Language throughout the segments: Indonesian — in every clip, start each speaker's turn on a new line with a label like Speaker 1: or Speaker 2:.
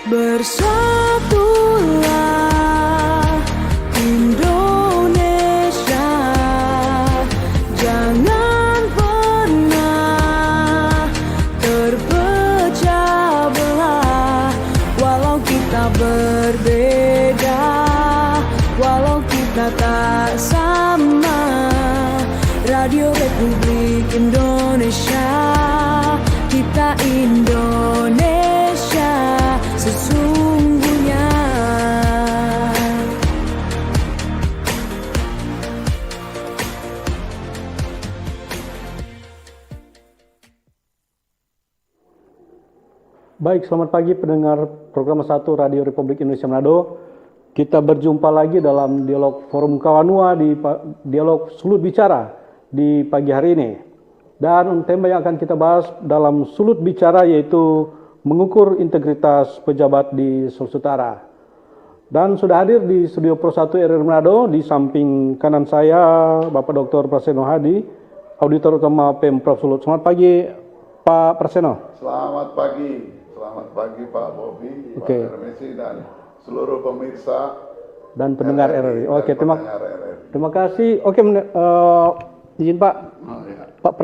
Speaker 1: Bersatulah Indonesia, jangan pernah terpecah belah. Walau kita berbeda, walau kita tak sama, Radio Republik Indonesia, kita Indonesia sesungguhnya.
Speaker 2: Baik, selamat pagi pendengar program 1 Radio Republik Indonesia Manado. Kita berjumpa lagi dalam dialog Forum Kawanua di dialog Sulut Bicara di pagi hari ini. Dan tema yang akan kita bahas dalam Sulut Bicara yaitu mengukur integritas pejabat di Sulawesi Utara. Dan sudah hadir di Studio Pro 1 RRI Manado, di samping kanan saya Bapak Dr. Praseno Hadi, Auditor Utama Pemprov Sulut. Selamat pagi Pak Praseno.
Speaker 3: Selamat pagi Pak Bobi, Pak Hermesi dan seluruh pemirsa
Speaker 2: dan pendengar RRI. Oke, terima kasih. Oke, izin Pak. Pak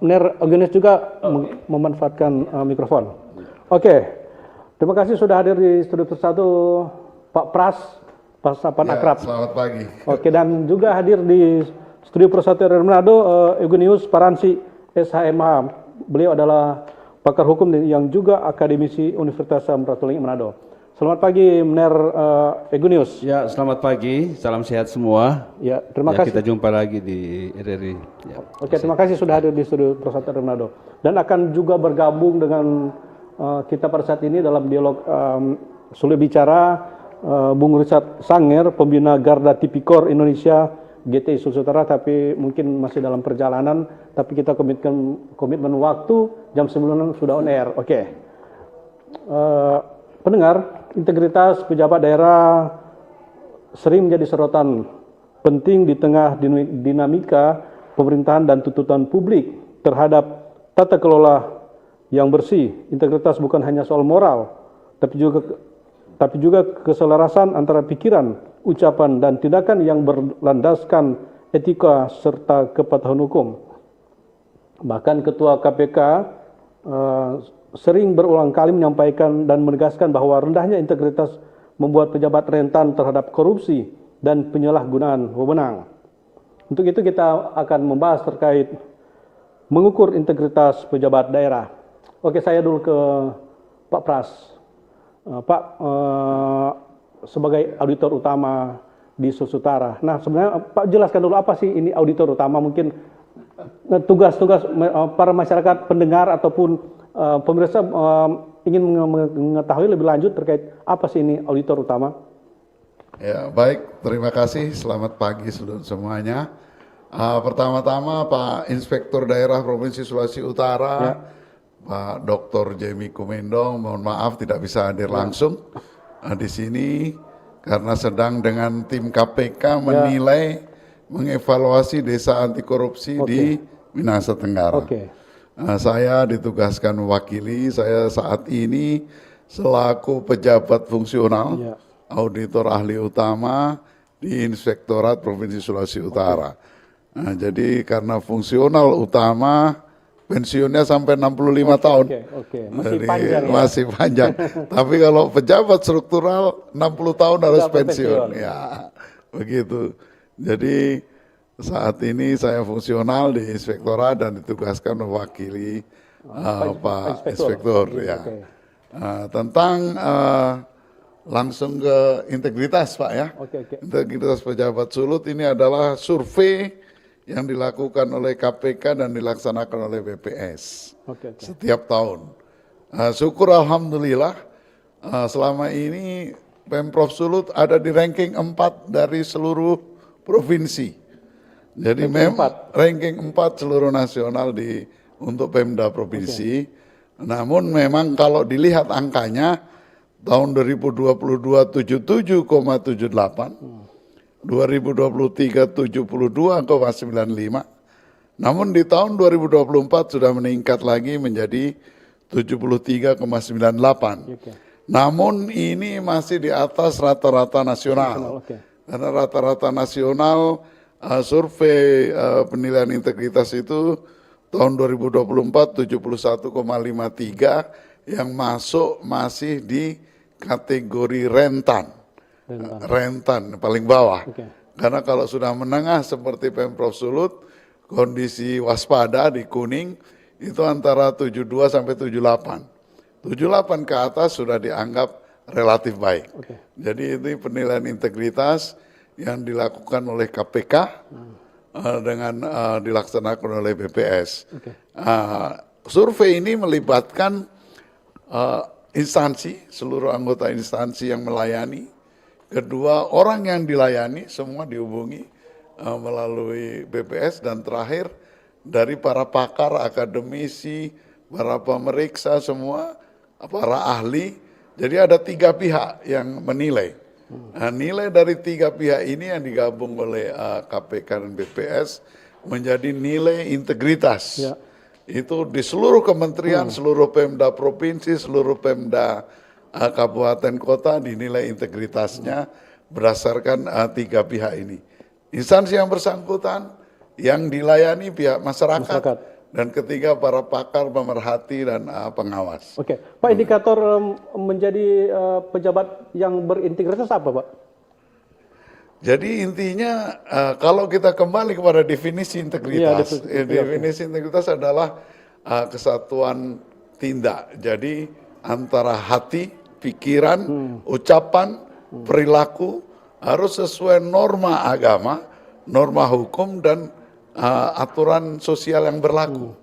Speaker 2: Ner Agnes juga memanfaatkan mikrofon. Oke, terima kasih sudah hadir di Studio Pro 1 Pak Pras, Pasapan Akrab.
Speaker 3: Selamat pagi.
Speaker 2: Oke, dan juga hadir di Studio Pro 1 RRI Manado Eugenius Paransi, SHMH. Beliau adalah pakar hukum yang juga akademisi Universitas Samratulangi Manado. Selamat pagi, Mener Eugenius.
Speaker 4: Ya, selamat pagi. Salam sehat semua.
Speaker 2: Ya, terima kasih.
Speaker 4: Kita jumpa lagi di RRI. Ya.
Speaker 2: Oke, terima kasih sudah hadir di Studio Pro 1 RRI Manado. Dan akan juga bergabung dengan kita pada saat ini dalam dialog Sulit Bicara Bung Richard Sanger, pembina Garda Tipikor Indonesia GTI Sulawesi Utara, tapi mungkin masih dalam perjalanan, tapi kita komitmen waktu jam 9 sudah on air. Oke. Pendengar, integritas pejabat daerah sering menjadi sorotan penting di tengah dinamika pemerintahan dan tuntutan publik terhadap tata kelola yang bersih. Integritas bukan hanya soal moral, tapi juga keselarasan antara pikiran, ucapan, dan tindakan yang berlandaskan etika serta kepatuhan hukum. Bahkan Ketua KPK sering berulang kali menyampaikan dan menegaskan bahwa rendahnya integritas membuat pejabat rentan terhadap korupsi dan penyalahgunaan wewenang. Untuk itu kita akan membahas terkait mengukur integritas pejabat daerah. Oke, saya dulu ke Pak Pras. Pak, sebagai auditor utama di Sulawesi Utara. Nah, sebenarnya Pak jelaskan dulu apa sih ini auditor utama, mungkin tugas-tugas para masyarakat pendengar ataupun pemirsa ingin mengetahui lebih lanjut terkait apa sih ini auditor utama.
Speaker 3: Ya, baik, terima kasih. Selamat pagi semuanya. Pertama-tama Pak Inspektur Daerah Provinsi Sulawesi Utara, ya. Pak Dr. Jamie Kumendong, mohon maaf tidak bisa hadir langsung di sini karena sedang dengan tim KPK menilai, mengevaluasi desa anti korupsi di Minahasa Tenggara. Saya ditugaskan mewakili, saya saat ini selaku pejabat fungsional, auditor ahli utama di Inspektorat Provinsi Sulawesi Utara. Nah, jadi karena fungsional utama pensiunnya sampai 65 tahun.
Speaker 2: Masih
Speaker 3: jadi,
Speaker 2: panjang ya?
Speaker 3: Masih panjang. Tapi kalau pejabat struktural 60 tahun harus pensiun. Ya, begitu. Jadi saat ini saya fungsional di Inspektorat dan ditugaskan mewakili Pak Inspektur. Ya. Tentang langsung ke integritas Pak ya. Integritas pejabat Sulut ini adalah survei yang dilakukan oleh KPK dan dilaksanakan oleh BPS setiap tahun. Syukur alhamdulillah selama ini Pemprov Sulut ada di ranking 4 dari seluruh provinsi. Jadi memang ranking 4 seluruh nasional untuk Pemda provinsi. Namun memang kalau dilihat angkanya tahun 2022 77,78. 2023 72,95. Namun di tahun 2024 sudah meningkat lagi menjadi 73,98.
Speaker 2: Oke.
Speaker 3: Namun ini masih di atas rata-rata nasional.
Speaker 2: Oke.
Speaker 3: Karena rata-rata nasional survei penilaian integritas itu tahun 2024 71,53 yang masuk masih di kategori rentan. Rentan paling bawah.
Speaker 2: Oke.
Speaker 3: Karena kalau sudah menengah seperti Pemprov Sulut, kondisi waspada di kuning itu antara 72 sampai 78. 78 ke atas sudah dianggap relatif baik.
Speaker 2: Oke.
Speaker 3: Jadi ini penilaian integritas yang dilakukan oleh KPK dengan dilaksanakan oleh BPS.
Speaker 2: Oke.
Speaker 3: Survei ini melibatkan instansi, seluruh anggota instansi yang melayani. Kedua, orang yang dilayani semua dihubungi melalui BPS, dan terakhir dari para pakar, akademisi, para pemeriksa semua, para ahli. Jadi ada 3 pihak yang menilai. Nah, nilai dari 3 pihak ini yang digabung oleh KPK dan BPS menjadi nilai integritas.
Speaker 2: Ya.
Speaker 3: Itu di seluruh kementerian, seluruh Pemda provinsi, seluruh Pemda kabupaten kota dinilai integritasnya berdasarkan 3 pihak ini. Instansi yang bersangkutan, yang dilayani pihak masyarakat. Dan ketiga para pakar, pemerhati, dan pengawas.
Speaker 2: Oke, Pak, indikator menjadi pejabat yang berintegritas apa, Pak?
Speaker 3: Jadi intinya kalau kita kembali kepada definisi integritas, definisi integritas adalah kesatuan tindak. Jadi antara hati, pikiran, ucapan, perilaku harus sesuai norma agama, norma hukum, dan aturan sosial yang berlaku.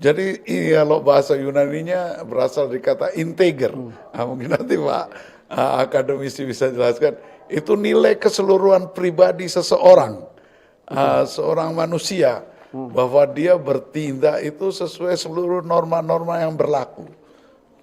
Speaker 3: Jadi kalau bahasa Yunaninya berasal dari kata integer. Mungkin nanti Pak akademisi bisa jelaskan. Itu nilai keseluruhan pribadi seseorang, seorang manusia, bahwa dia bertindak itu sesuai seluruh norma-norma yang berlaku.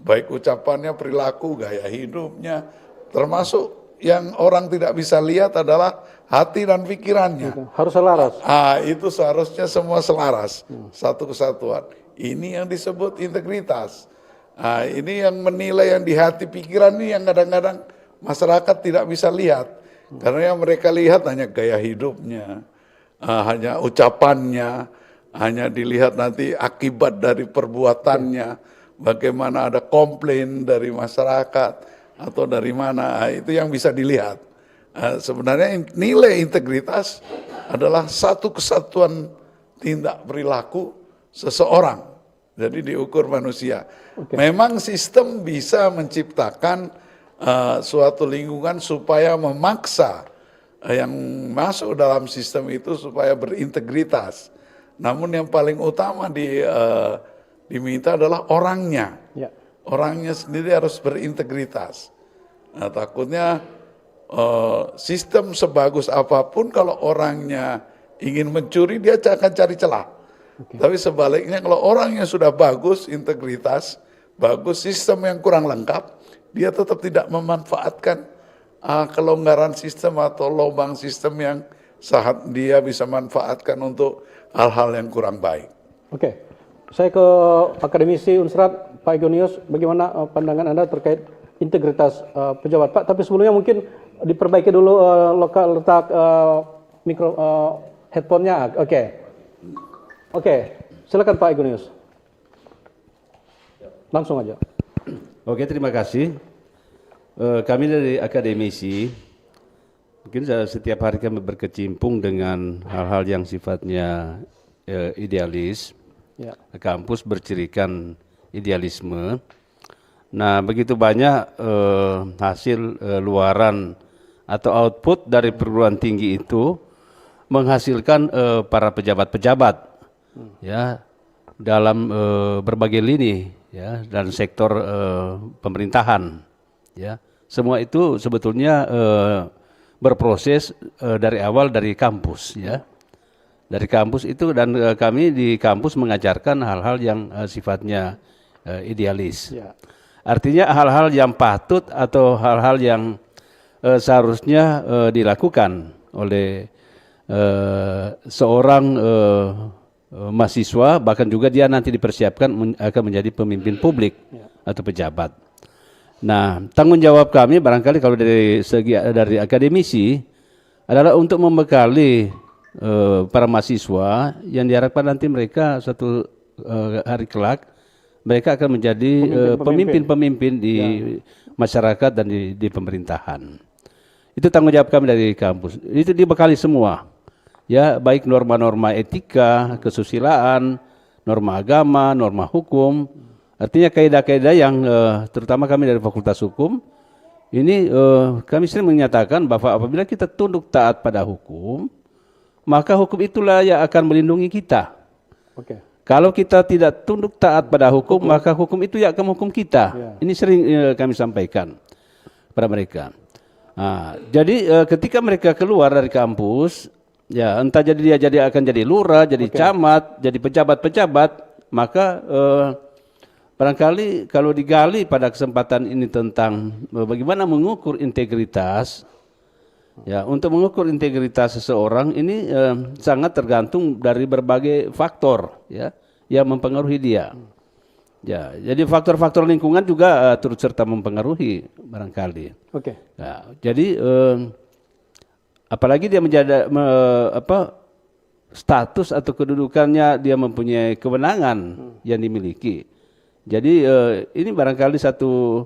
Speaker 3: Baik ucapannya, perilaku, gaya hidupnya, termasuk yang orang tidak bisa lihat adalah hati dan pikirannya.
Speaker 2: Harus selaras.
Speaker 3: Itu seharusnya semua selaras, satu kesatuan. Ini yang disebut integritas. Ini yang menilai yang di hati pikiran ini yang kadang-kadang masyarakat tidak bisa lihat. Karena yang mereka lihat hanya gaya hidupnya, hanya ucapannya, hanya dilihat nanti akibat dari perbuatannya, bagaimana ada komplain dari masyarakat, atau dari mana, itu yang bisa dilihat. Sebenarnya nilai integritas adalah satu kesatuan tindak perilaku seseorang. Jadi diukur manusia. Memang sistem bisa menciptakan suatu lingkungan supaya memaksa yang masuk dalam sistem itu supaya berintegritas. Namun yang paling utama diminta adalah orangnya.
Speaker 2: Ya.
Speaker 3: Orangnya sendiri harus berintegritas. Nah, takutnya sistem sebagus apapun kalau orangnya ingin mencuri, dia akan cari celah. Tapi sebaliknya kalau orangnya sudah bagus, integritas, bagus, sistem yang kurang lengkap, dia tetap tidak memanfaatkan kelonggaran sistem atau lubang sistem yang saat dia bisa manfaatkan untuk hal-hal yang kurang baik.
Speaker 2: Oke, saya ke akademisi Unsrat, Pak Egonius, bagaimana pandangan Anda terkait integritas pejabat, Pak? Tapi sebelumnya mungkin diperbaiki dulu letak mikro headphone-nya. Oke, silakan Pak Egonius. Langsung aja.
Speaker 4: Oke, terima kasih. Kami dari akademisi, mungkin setiap hari kami berkecimpung dengan hal-hal yang sifatnya idealis.
Speaker 2: Ya.
Speaker 4: Kampus bercirikan idealisme. Nah, begitu banyak hasil luaran atau output dari perguruan tinggi itu menghasilkan para pejabat-pejabat, ya, dalam berbagai lini, ya, dan sektor pemerintahan, ya. Semua itu sebetulnya berproses dari awal dari kampus, ya. Dari kampus itu, dan kami di kampus mengajarkan hal-hal yang sifatnya idealis.
Speaker 2: Ya.
Speaker 4: Artinya hal-hal yang patut atau hal-hal yang seharusnya dilakukan oleh seorang mahasiswa, bahkan juga dia nanti dipersiapkan akan menjadi pemimpin publik atau pejabat. Nah, tanggung jawab kami barangkali kalau dari segi dari akademisi adalah untuk membekali para mahasiswa yang diharapkan nanti mereka suatu hari kelak mereka akan menjadi pemimpin-pemimpin di masyarakat dan di pemerintahan. Itu tanggung jawab kami dari kampus. Itu dibekali semua. Ya, baik norma-norma etika, kesusilaan, norma agama, norma hukum. Artinya kaidah-kaidah yang terutama kami dari Fakultas Hukum ini kami sering menyatakan bahwa apabila kita tunduk taat pada hukum, maka hukum itulah yang akan melindungi kita.
Speaker 2: Oke.
Speaker 4: Kalau kita tidak tunduk taat pada hukum, maka hukum itu yang akan menghukum kita. Ini sering kami sampaikan pada mereka. Nah, jadi ketika mereka keluar dari kampus, ya entah dia akan jadi lurah, jadi camat, jadi pejabat-pejabat, maka barangkali kalau digali pada kesempatan ini tentang bagaimana mengukur integritas, ya untuk mengukur integritas seseorang ini sangat tergantung dari berbagai faktor ya yang mempengaruhi dia. Ya, jadi faktor-faktor lingkungan juga turut serta mempengaruhi barangkali.
Speaker 2: Oke.
Speaker 4: Ya, jadi apalagi dia menjadi status atau kedudukannya dia mempunyai kewenangan yang dimiliki. Jadi ini barangkali satu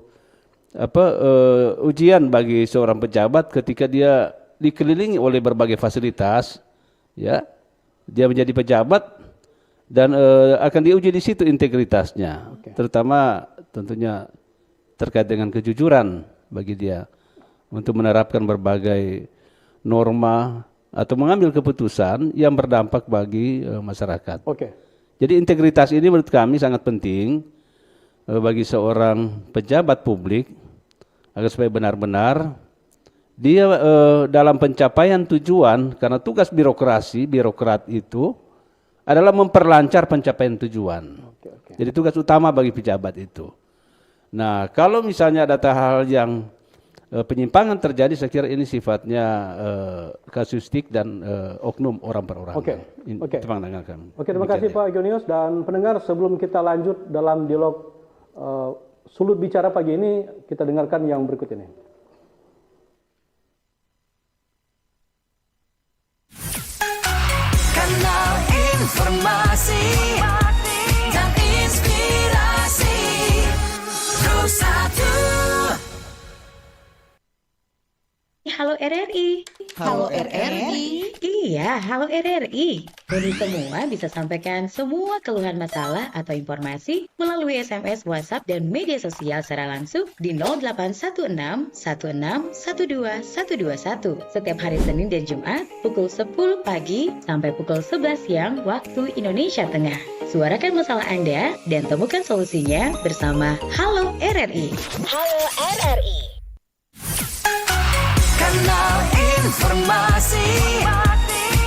Speaker 4: ujian bagi seorang pejabat ketika dia dikelilingi oleh berbagai fasilitas, ya, dia menjadi pejabat dan akan diuji di situ integritasnya, terutama tentunya terkait dengan kejujuran bagi dia untuk menerapkan berbagai norma atau mengambil keputusan yang berdampak bagi masyarakat. Jadi integritas ini menurut kami sangat penting bagi seorang pejabat publik agar supaya benar-benar dia dalam pencapaian tujuan, karena tugas birokrat itu adalah memperlancar pencapaian tujuan. Jadi tugas utama bagi pejabat itu. Nah, kalau misalnya ada hal yang penyimpangan terjadi, saya kira ini sifatnya kasuistik dan oknum orang per orang. Itu pandangan kami.
Speaker 2: Terima kasih Pak Jonius dan pendengar. Sebelum kita lanjut dalam dialog Sulut Bicara pagi ini, kita dengarkan yang berikut ini.
Speaker 1: Kanal informasi dan inspirasi Terus Satu.
Speaker 5: Halo RRI.
Speaker 6: Halo RRI.
Speaker 5: Iya, halo RRI. Jadi semua bisa sampaikan semua keluhan masalah atau informasi melalui SMS, WhatsApp, dan media sosial secara langsung di 0816 16 12 121 setiap hari Senin dan Jumat pukul 10 pagi sampai pukul 11 siang waktu Indonesia Tengah. Suarakan masalah Anda dan temukan solusinya bersama Halo RRI.
Speaker 6: Halo RRI.
Speaker 1: Kanal informasi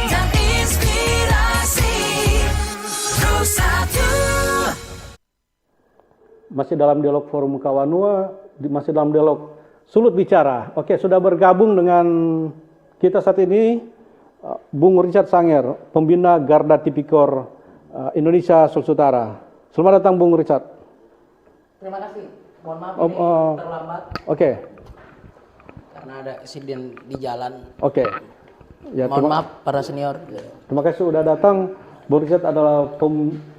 Speaker 1: dan inspirasi Terus Satu.
Speaker 2: Masih dalam dialog Forum Kawanua, masih dalam dialog Sulut Bicara. Sudah bergabung dengan kita saat ini Bung Richard Sanger, pembina Garda Tipikor Indonesia Sulawesi Utara. Selamat datang Bung Richard.
Speaker 7: Terima kasih. Mohon maaf ini terlambat. Karena ada insiden di jalan.
Speaker 2: Ya,
Speaker 7: Mohon maaf para senior.
Speaker 2: Terima kasih sudah datang. Bung Richard adalah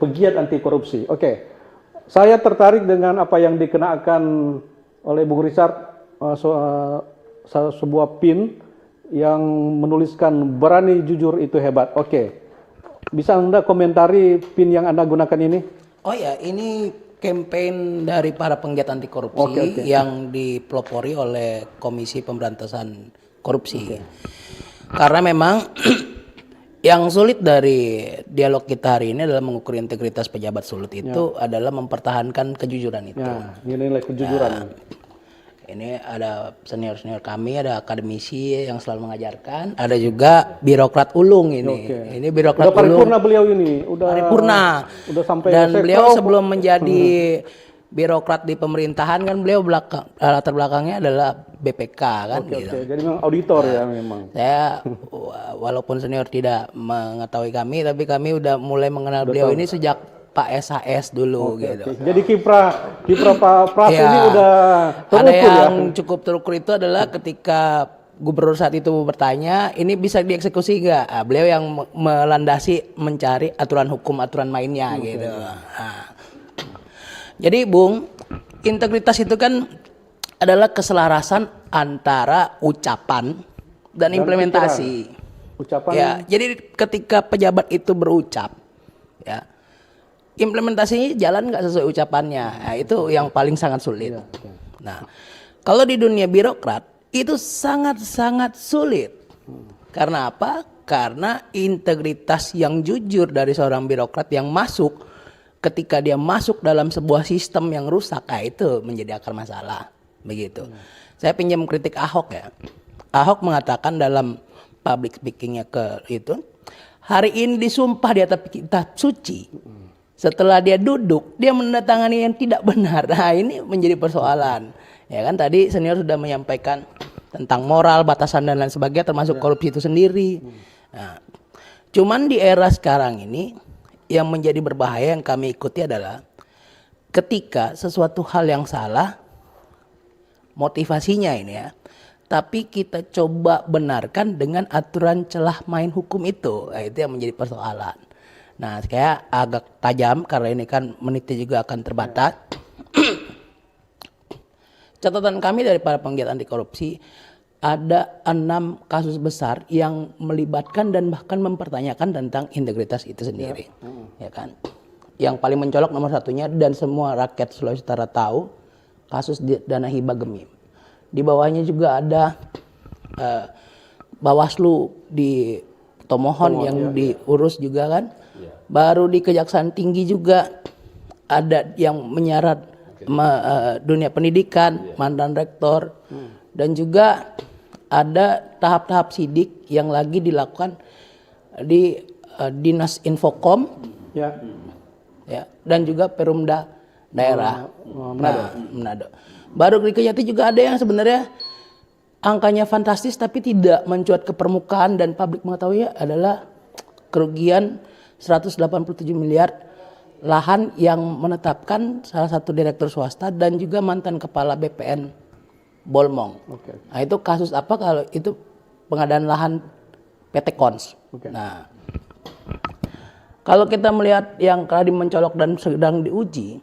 Speaker 2: pegiat anti korupsi. Saya tertarik dengan apa yang dikenakan oleh Bung Richard, sebuah pin yang menuliskan berani jujur itu hebat. Bisa Anda komentari pin yang Anda gunakan ini?
Speaker 7: Oh ya, ini campaign dari para penggiat anti korupsi yang dipelopori oleh Komisi Pemberantasan Korupsi. Karena memang yang sulit dari dialog kita hari ini adalah mengukur integritas pejabat Sulut itu adalah mempertahankan kejujuran itu.
Speaker 2: Nilai kejujuran.
Speaker 7: Ini ada senior-senior kami, ada akademisi yang selalu mengajarkan, ada juga birokrat ulung ini. Ini birokrat ulung.
Speaker 2: Paripurna beliau ini,
Speaker 7: paripurna.
Speaker 2: Udah sampai
Speaker 7: dan beliau sebelum menjadi birokrat di pemerintahan kan beliau latar belakangnya adalah BPK kan
Speaker 2: Oke,
Speaker 7: gitu.
Speaker 2: oke. Jadi memang auditor ya memang.
Speaker 7: Saya walaupun senior tidak mengetahui kami, tapi kami udah mulai mengenal beliau ini sejak Pak SHS dulu gitu.
Speaker 2: Oke. Jadi kiprah Pak Pras
Speaker 7: Ya,
Speaker 2: ini udah
Speaker 7: ada
Speaker 2: terukur ya.
Speaker 7: yang cukup terukur itu adalah ketika gubernur saat itu bertanya, ini bisa dieksekusi nggak? Ah, beliau yang melandasi mencari aturan hukum, aturan mainnya gitu. Nah. Jadi Bung, integritas itu kan adalah keselarasan antara ucapan dan implementasi.
Speaker 2: Ucapan
Speaker 7: Ya, jadi ketika pejabat itu berucap, ya, implementasinya jalan nggak sesuai ucapannya. Nah, itu yang paling sangat sulit. Nah, kalau di dunia birokrat itu sangat-sangat sulit. Karena apa? Karena integritas yang jujur dari seorang birokrat yang masuk, ketika dia masuk dalam sebuah sistem yang rusak, itu menjadi akar masalah. Begitu. Saya pinjam kritik Ahok ya. Ahok mengatakan dalam public speakingnya ke itu, hari ini disumpah di atas kitab suci. Setelah dia duduk, dia menandatangani yang tidak benar. Nah, ini menjadi persoalan. Ya kan tadi senior sudah menyampaikan tentang moral, batasan dan lain sebagainya, termasuk korupsi itu sendiri. Nah, cuman di era sekarang ini yang menjadi berbahaya yang kami ikuti adalah ketika sesuatu hal yang salah, motivasinya ini ya, tapi kita coba benarkan dengan aturan celah main hukum itu. Nah, itu yang menjadi persoalan. Nah, saya agak tajam karena ini kan menitnya juga akan terbatas. Catatan kami dari para penggiat anti korupsi, ada 6 kasus besar yang melibatkan dan bahkan mempertanyakan tentang integritas itu sendiri. Ya kan? Yang paling mencolok nomor satunya dan semua rakyat Sulawesi Utara tahu, kasus dana hibah Gemim. Di bawahnya juga ada Bawaslu di Tomohon yang diurus juga kan. Baru di Kejaksaan Tinggi juga ada yang menyarat dunia pendidikan, mantan rektor, dan juga ada tahap-tahap sidik yang lagi dilakukan di Dinas Infokom, ya, dan juga Perumda daerah Manado. Baru di Kejati juga ada yang sebenarnya angkanya fantastis tapi tidak mencuat ke permukaan dan publik mengetahui, adalah kerugian 187 miliar lahan yang menetapkan salah satu direktur swasta dan juga mantan kepala BPN Bolmong. Nah, itu kasus apa? Kalau itu pengadaan lahan PT Kons. Nah, kalau kita melihat yang tadi mencolok dan sedang diuji,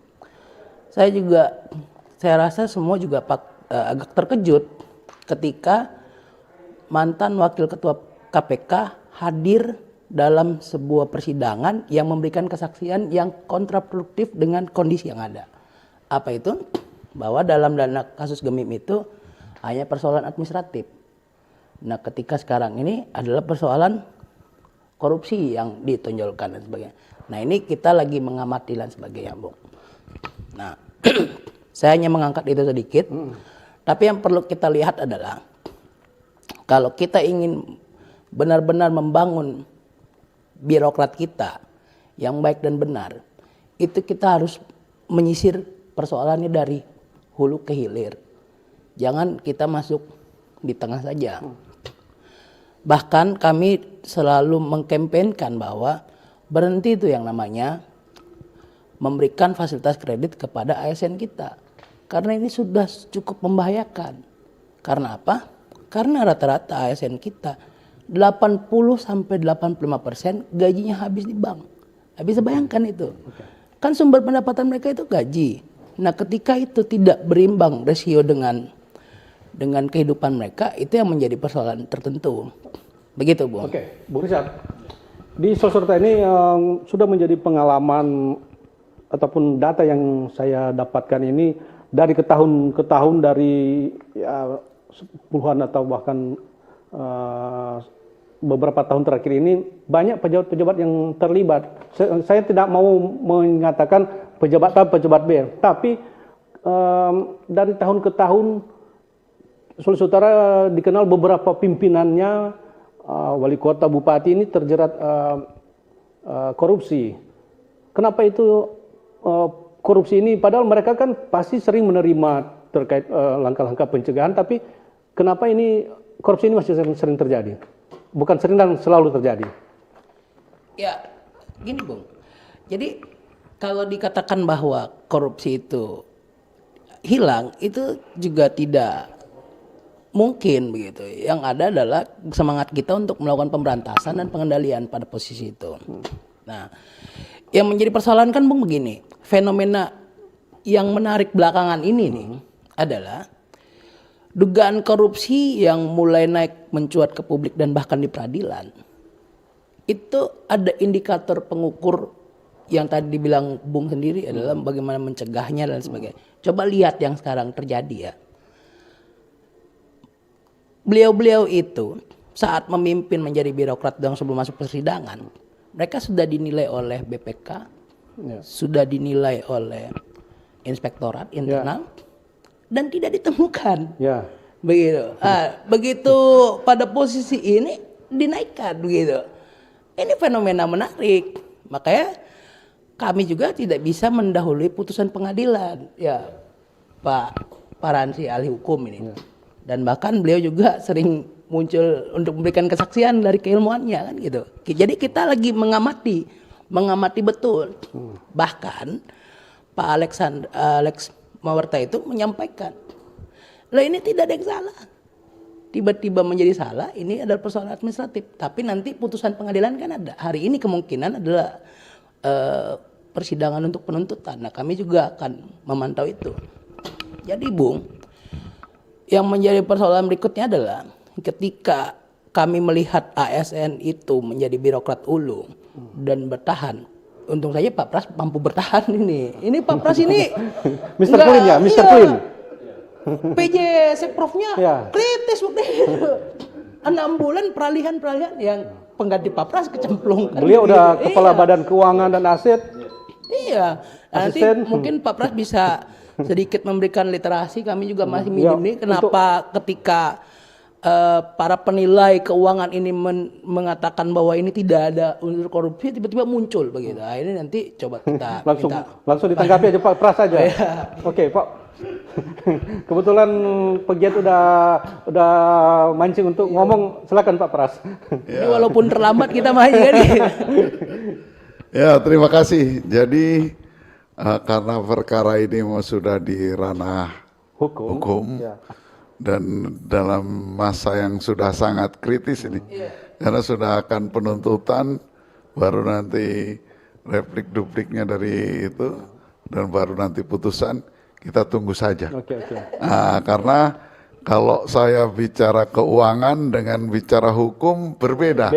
Speaker 7: saya rasa semua juga agak terkejut ketika mantan wakil ketua KPK hadir dalam sebuah persidangan yang memberikan kesaksian yang kontraproduktif dengan kondisi yang ada. Apa itu? Bahwa dalam dana kasus Gemim itu hanya persoalan administratif. Nah, ketika sekarang ini adalah persoalan korupsi yang ditonjolkan dan sebagainya. Nah, ini kita lagi mengamati dan sebagainya, Bung. Nah, saya hanya mengangkat itu sedikit. Tapi yang perlu kita lihat adalah kalau kita ingin benar-benar membangun birokrat kita yang baik dan benar, itu kita harus menyisir persoalannya dari hulu ke hilir. Jangan kita masuk di tengah saja. Bahkan kami selalu mengkampanyekan bahwa berhenti itu yang namanya memberikan fasilitas kredit kepada ASN kita. Karena ini sudah cukup membahayakan. Karena apa? Karena rata-rata ASN kita 80-85% gajinya habis di bank. Bisa bayangkan itu. Kan sumber pendapatan mereka itu gaji. Nah, ketika itu tidak berimbang rasio dengan kehidupan mereka, itu yang menjadi persoalan tertentu. Begitu, Bung.
Speaker 2: Oke, Bung Rizal. Di Soserta ini yang sudah menjadi pengalaman ataupun data yang saya dapatkan ini dari ke tahun dari ya, puluhan atau bahkan beberapa tahun terakhir ini banyak pejabat-pejabat yang terlibat. Saya tidak mau mengatakan pejabat A, pejabat B, tapi dari tahun ke tahun Sulawesi Utara dikenal beberapa pimpinannya, wali kota, bupati ini terjerat korupsi. Kenapa itu korupsi ini, padahal mereka kan pasti sering menerima terkait langkah-langkah pencegahan, tapi kenapa ini korupsi ini masih sering terjadi? Bukan sering dan selalu terjadi.
Speaker 7: Ya, gini Bung. Jadi kalau dikatakan bahwa korupsi itu hilang, itu juga tidak mungkin begitu. Yang ada adalah semangat kita untuk melakukan pemberantasan dan pengendalian pada posisi itu. Nah, yang menjadi persoalan kan Bung begini, fenomena yang menarik belakangan ini nih adalah dugaan korupsi yang mulai naik mencuat ke publik dan bahkan di peradilan. Itu ada indikator pengukur yang tadi dibilang Bung sendiri adalah bagaimana mencegahnya dan sebagainya. Coba lihat yang sekarang terjadi ya. Beliau-beliau itu saat memimpin menjadi birokrat dan sebelum masuk persidangan, mereka sudah dinilai oleh BPK, sudah dinilai oleh inspektorat internal, dan tidak ditemukan.
Speaker 2: Ya.
Speaker 7: Begitu. Begitu pada posisi ini dinaikkan begitu. Ini fenomena menarik. Makanya kami juga tidak bisa mendahului putusan pengadilan. Ya, Pak Paransi ahli hukum ini. Dan bahkan beliau juga sering muncul untuk memberikan kesaksian dari keilmuannya kan gitu. Jadi kita lagi mengamati betul. Bahkan Pak Alex Mawarta itu menyampaikan, lah ini tidak ada yang salah. Tiba-tiba menjadi salah, ini adalah persoalan administratif. Tapi nanti putusan pengadilan kan ada. Hari ini kemungkinan adalah persidangan untuk penuntutan. Nah kami juga akan memantau itu. Jadi Bung, yang menjadi persoalan berikutnya adalah ketika kami melihat ASN itu menjadi birokrat ulung dan bertahan. Untung saja Pak Pras mampu bertahan ini. Ini Pak Pras ini
Speaker 2: Mr. Clean ya, Mr. Clean.
Speaker 7: PJ Sekprofnya kritis waktu itu. 6 bulan peralihan yang pengganti Pak Pras kecemplung.
Speaker 2: Beliau udah kepala Badan Keuangan dan Aset.
Speaker 7: Iya. Nanti mungkin Pak Pras bisa sedikit memberikan literasi, kami juga masih minim nih. Kenapa ketika para penilai keuangan ini mengatakan bahwa ini tidak ada unsur korupsi, tiba-tiba muncul begitu. Nah, ini nanti coba kita
Speaker 2: langsung ditanggapi aja Pak Pras aja. Oke Pak. Kebetulan pegiat udah mancing untuk ngomong, silakan Pak Pras.
Speaker 7: Jadi walaupun terlambat kita masih kan.
Speaker 3: Ya, terima kasih. Jadi karena perkara ini sudah di ranah hukum dan dalam masa yang sudah sangat kritis ini, karena sudah akan penuntutan, baru nanti replik dupliknya dari itu, dan baru nanti putusan, kita tunggu saja. Karena kalau saya bicara keuangan dengan bicara hukum berbeda.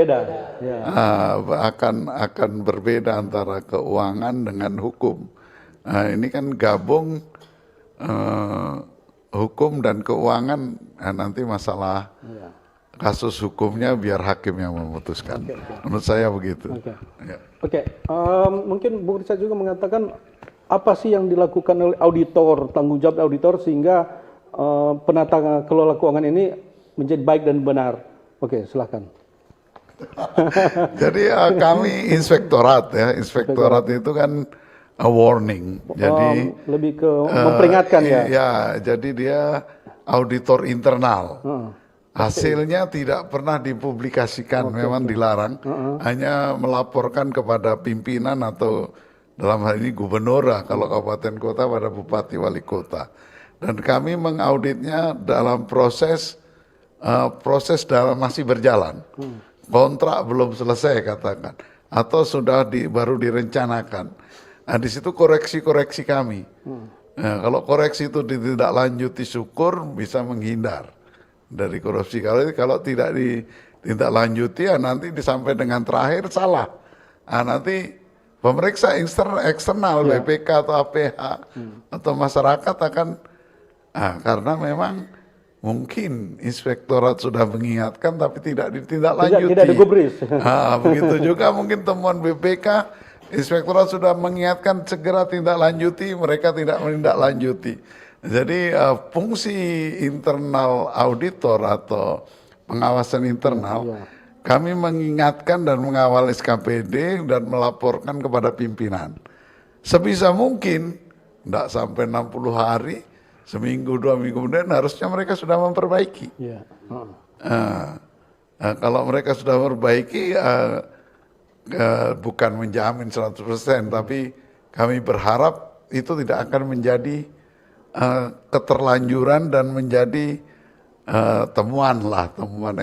Speaker 3: Akan berbeda antara keuangan dengan hukum. Ini kan gabung hukum dan keuangan, nanti masalah kasus hukumnya biar hakim yang memutuskan. Menurut saya begitu.
Speaker 2: Mungkin Bu Richard juga mengatakan apa sih yang dilakukan oleh auditor, tanggung jawab auditor sehingga penata kelola keuangan ini menjadi baik dan benar. Oke, silakan.
Speaker 3: Jadi kami inspektorat ya, inspektorat itu kan a warning. Jadi
Speaker 2: lebih ke memperingatkan ya.
Speaker 3: Ya, jadi dia auditor internal. Hasilnya tidak pernah dipublikasikan, memang dilarang. Hanya melaporkan kepada pimpinan atau dalam hal ini gubernur, kalau kabupaten kota pada bupati wali kota. Dan kami mengauditnya dalam proses masih berjalan. Kontrak belum selesai katakan, atau sudah baru direncanakan. Nah, di situ koreksi-koreksi kami. Nah, kalau koreksi itu ditindaklanjuti, syukur bisa menghindar dari korupsi. Kalau tidak ditindaklanjuti, nanti disampai dengan terakhir salah. Nah, nanti pemeriksa eksternal, BPK atau APH atau masyarakat akan, karena memang mungkin inspektorat sudah mengingatkan tapi tidak ditindaklanjuti.
Speaker 2: Tidak digubris.
Speaker 3: Begitu juga mungkin temuan BPK, inspektorat sudah mengingatkan segera tindak lanjuti, mereka tidak menindaklanjuti. Jadi fungsi internal auditor atau pengawasan internal, kami mengingatkan dan mengawal SKPD dan melaporkan kepada pimpinan. Sebisa mungkin Nggak sampai 60 hari, seminggu, 2 minggu kemudian harusnya mereka sudah memperbaiki.
Speaker 2: Iya.
Speaker 3: Kalau mereka sudah memperbaiki, bukan menjamin 100%, tapi kami berharap itu tidak akan menjadi keterlanjuran dan menjadi temuan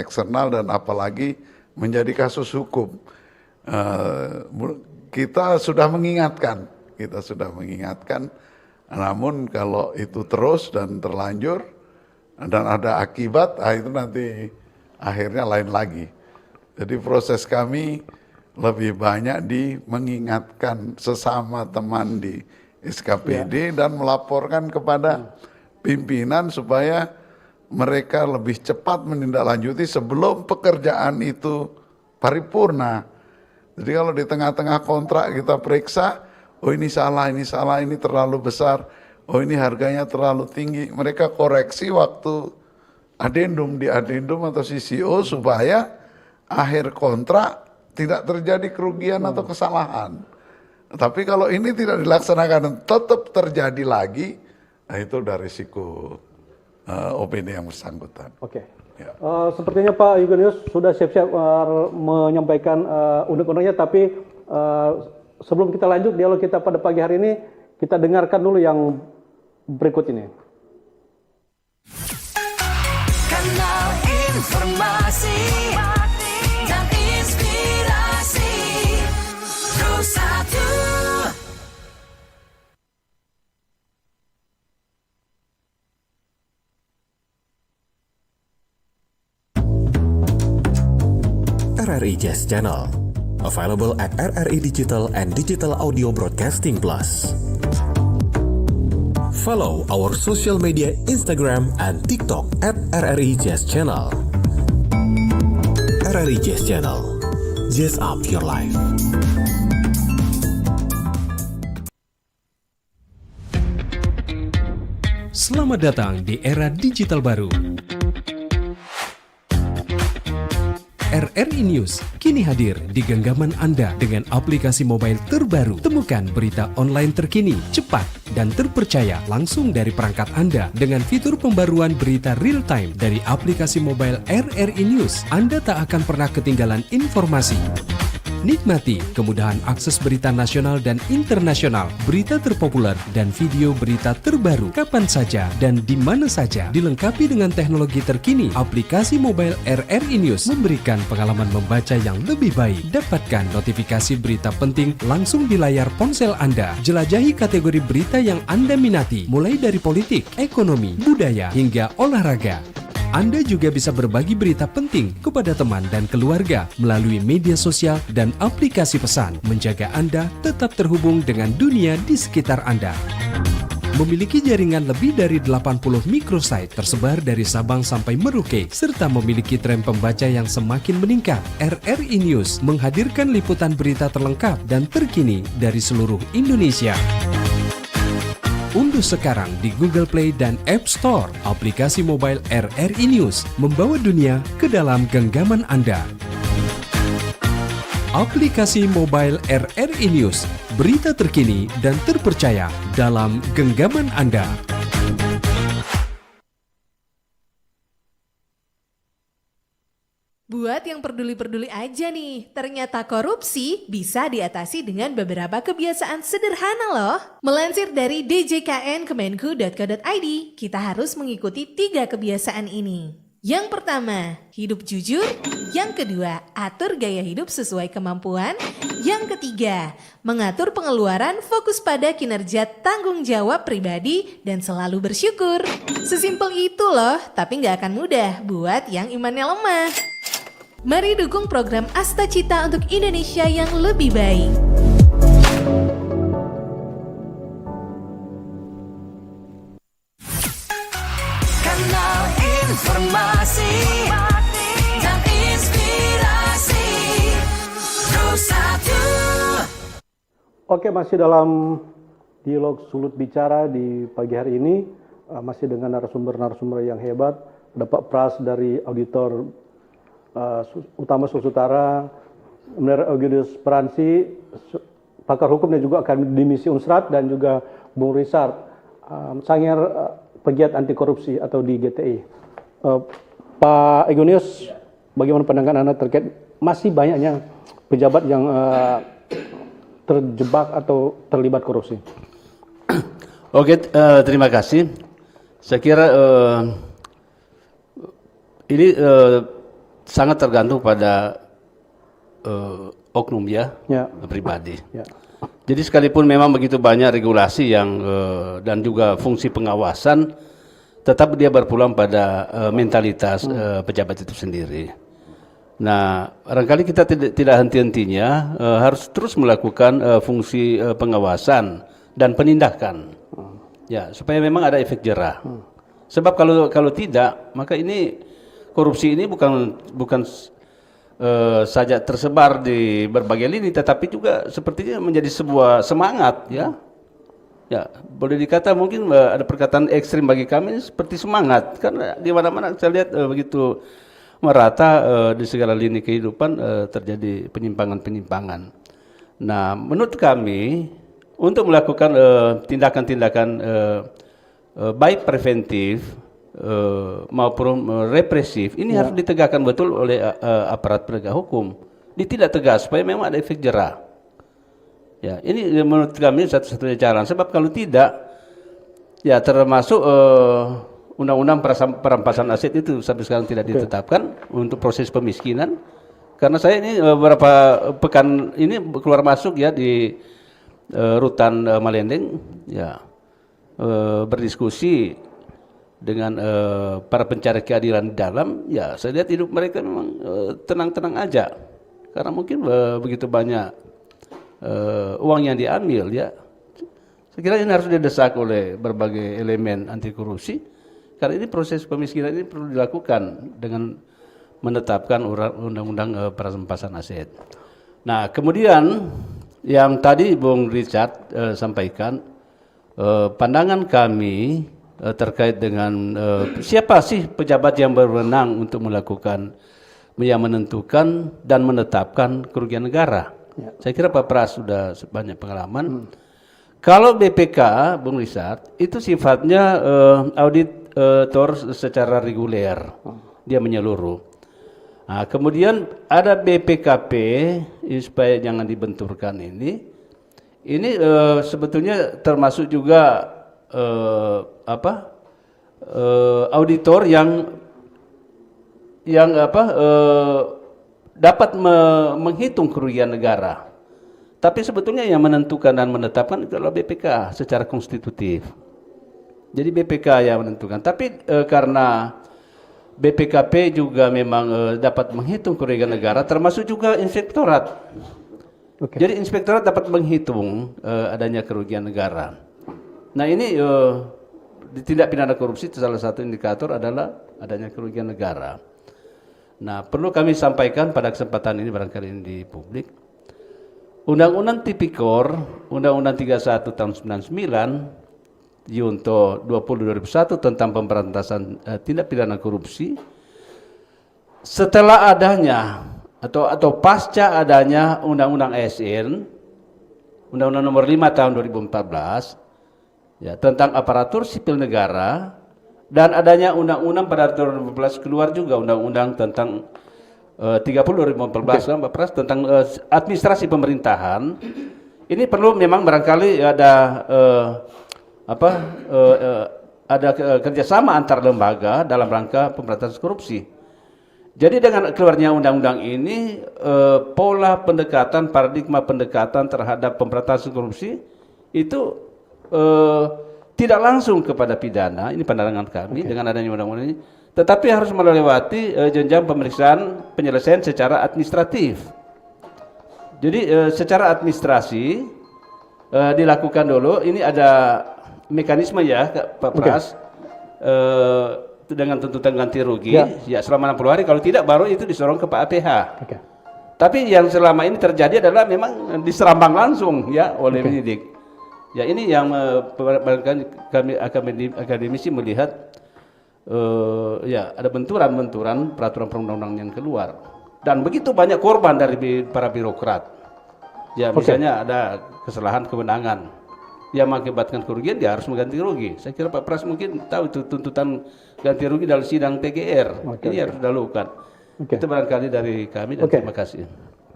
Speaker 3: eksternal dan apalagi menjadi kasus hukum. Kita sudah mengingatkan, namun kalau itu terus dan terlanjur dan ada akibat, itu nanti akhirnya lain lagi. Jadi proses kami lebih banyak di mengingatkan sesama teman di SKPD dan melaporkan kepada pimpinan supaya mereka lebih cepat menindaklanjuti sebelum pekerjaan itu paripurna. Jadi kalau di tengah-tengah kontrak kita periksa, oh ini salah, ini terlalu besar, oh ini harganya terlalu tinggi. Mereka koreksi waktu di adendum atau CCO supaya akhir kontrak tidak terjadi kerugian atau kesalahan. Tapi kalau ini tidak dilaksanakan dan tetap terjadi lagi, nah itu udah risiko opini yang bersangkutan.
Speaker 2: Oke.
Speaker 3: Ya.
Speaker 2: Sepertinya Pak Eugenius sudah siap-siap menyampaikan undang-undangnya, tapi sebelum kita lanjut dialog kita pada pagi hari ini, kita dengarkan dulu yang berikut ini.
Speaker 1: Kanal informasi dan inspirasi Terus Satu.
Speaker 8: RRI Jazz Channel, available at RRI Digital and Digital Audio Broadcasting Plus. Follow our social media Instagram and TikTok at RRI Jazz Channel. RRI Jazz Channel, jazz up your life.
Speaker 9: Selamat datang di era digital baru. RRI News kini hadir di genggaman Anda dengan aplikasi mobile terbaru. Temukan berita online terkini, cepat, dan terpercaya langsung dari perangkat Anda dengan fitur pembaruan berita real time dari aplikasi mobile RRI News. Anda tak akan pernah ketinggalan informasi. Nikmati kemudahan akses berita nasional dan internasional, berita terpopuler, dan video berita terbaru kapan saja dan di mana saja. Dilengkapi dengan teknologi terkini, aplikasi mobile RRI News memberikan pengalaman membaca yang lebih baik. Dapatkan notifikasi berita penting langsung di layar ponsel Anda. Jelajahi kategori berita yang Anda minati, mulai dari politik, ekonomi, budaya, hingga olahraga. Anda juga bisa berbagi berita penting kepada teman dan keluarga melalui media sosial dan aplikasi pesan, menjaga Anda tetap terhubung dengan dunia di sekitar Anda. Memiliki jaringan lebih dari 80 microsite tersebar dari Sabang sampai Merauke, serta memiliki tren pembaca yang semakin meningkat. RRI News menghadirkan liputan berita terlengkap dan terkini dari seluruh Indonesia. Unduh sekarang di Google Play dan App Store aplikasi mobile RRI News, membawa dunia ke dalam genggaman Anda. Aplikasi mobile RRI News, berita terkini dan terpercaya dalam genggaman Anda.
Speaker 6: Buat yang peduli-peduli aja nih, ternyata korupsi bisa diatasi dengan beberapa kebiasaan sederhana loh. Melansir dari djkn.kemenku.co.id, kita harus mengikuti 3 kebiasaan ini. Yang pertama, hidup jujur. Yang kedua, atur gaya hidup sesuai kemampuan. Yang ketiga, mengatur pengeluaran, fokus pada kinerja, tanggung jawab pribadi, dan selalu bersyukur. Sesimpel itu loh, tapi nggak akan mudah buat yang imannya lemah. Mari dukung program Asta Cita untuk Indonesia yang lebih baik.
Speaker 1: Kanal informasi dan inspirasi Terus Satu.
Speaker 2: Oke, masih dalam dialog sulut bicara di pagi hari ini, masih dengan narasumber-narasumber yang hebat. Ada Pak Pras dari Auditor Utama Sulawesi Utara, Eugenius Peransi, pakar hukum dan juga akademisi Unsrat, dan juga Bung Richard Sangir, pegiat anti korupsi atau di GTI. Pak Egonius, bagaimana pandangan Anda terkait masih banyaknya pejabat yang terjebak atau terlibat korupsi?
Speaker 4: Oke, terima kasih. Saya kira ini sangat tergantung pada oknum ya, pribadi. Ya. Jadi sekalipun memang begitu banyak regulasi yang dan juga fungsi pengawasan, tetap dia berpulang pada mentalitas pejabat itu sendiri. Nah, barangkali kita tidak henti-hentinya harus terus melakukan fungsi pengawasan dan penindakan, ya, supaya memang ada efek jerah. Sebab kalau tidak, maka ini korupsi ini bukan saja tersebar di berbagai lini, tetapi juga sepertinya menjadi sebuah semangat, ya. Ya, boleh dikata mungkin ada perkataan ekstrim bagi kami seperti semangat, karena di mana-mana saya lihat begitu merata di segala lini kehidupan terjadi penyimpangan-penyimpangan. Nah, menurut kami untuk melakukan tindakan-tindakan baik preventif maupun represif, ini harus ditegakkan betul oleh aparat penegak hukum. Dia tidak tegas supaya memang ada efek jerah. Ya, ini menurut kami satu-satunya cara. Sebab kalau tidak, ya termasuk undang-undang perampasan aset itu sampai sekarang tidak ditetapkan untuk proses pemiskinan. Karena saya ini beberapa pekan ini keluar masuk ya di rutan Malendeng, ya berdiskusi dengan para pencari keadilan di dalam, ya saya lihat hidup mereka memang tenang-tenang aja, karena mungkin begitu banyak uang yang diambil, ya. Saya kira ini harus didesak oleh berbagai elemen anti korupsi, karena ini proses pemiskinan ini perlu dilakukan dengan menetapkan undang-undang perampasan aset. Nah, kemudian yang tadi Bung Richard sampaikan, pandangan kami terkait dengan siapa sih pejabat yang berwenang untuk melakukan, yang menentukan dan menetapkan kerugian negara. Ya. Saya kira Pak Pras sudah banyak pengalaman. Kalau BPK, Bung Richard, itu sifatnya auditor secara reguler, dia menyeluruh. Nah, kemudian ada BPKP, supaya jangan dibenturkan ini sebetulnya termasuk juga auditor yang dapat menghitung kerugian negara. Tapi sebetulnya yang menentukan dan menetapkan itu adalah BPK secara konstitutif. Jadi BPK yang menentukan. Tapi karena BPKP juga memang dapat menghitung kerugian negara, termasuk juga inspektorat. Okay. Jadi inspektorat dapat menghitung adanya kerugian negara. Nah, ini di tindak pidana korupsi salah satu indikator adalah adanya kerugian negara. Nah, perlu kami sampaikan pada kesempatan ini barangkali ini di publik. Undang-Undang Tipikor, Undang-Undang 31 tahun 99, Yunto 20/2001 tentang pemberantasan tindak pidana korupsi, setelah adanya atau pasca adanya Undang-Undang ASN, Undang-Undang Nomor 5 tahun 2014, ya, tentang aparatur sipil negara, dan adanya Undang-Undang pada tahun 2012 keluar juga Undang-Undang tentang 30/2014 tentang administrasi pemerintahan. Ini perlu memang barangkali ada ada kerjasama antar lembaga dalam rangka pemberantasan korupsi. Jadi dengan keluarnya undang-undang ini, pola pendekatan, paradigma pendekatan terhadap pemberantasan korupsi itu tidak langsung kepada pidana, ini pandangan kami dengan adanya undang-undang ini, tetapi harus melewati jenjang pemeriksaan penyelesaian secara administratif. Jadi secara administrasi dilakukan dulu, ini ada mekanisme ya Pak Pras, dengan tuntutan ganti rugi ya selama 60 hari, kalau tidak baru itu disorong ke Pak APH. Tapi yang selama ini terjadi adalah memang diserambang langsung ya oleh penyidik. Ya, ini yang kami akademisi melihat ya ada benturan-benturan peraturan perundang-undangan yang keluar, dan begitu banyak korban dari para birokrat. Ya, misalnya ada kesalahan kewenangan yang mengakibatkan kerugian, dia harus mengganti rugi. Saya kira Pak Pras mungkin tahu itu tuntutan ganti rugi dalam sidang TGR. Ini harus dilakukan. Itu barangkali dari kami dan terima kasih.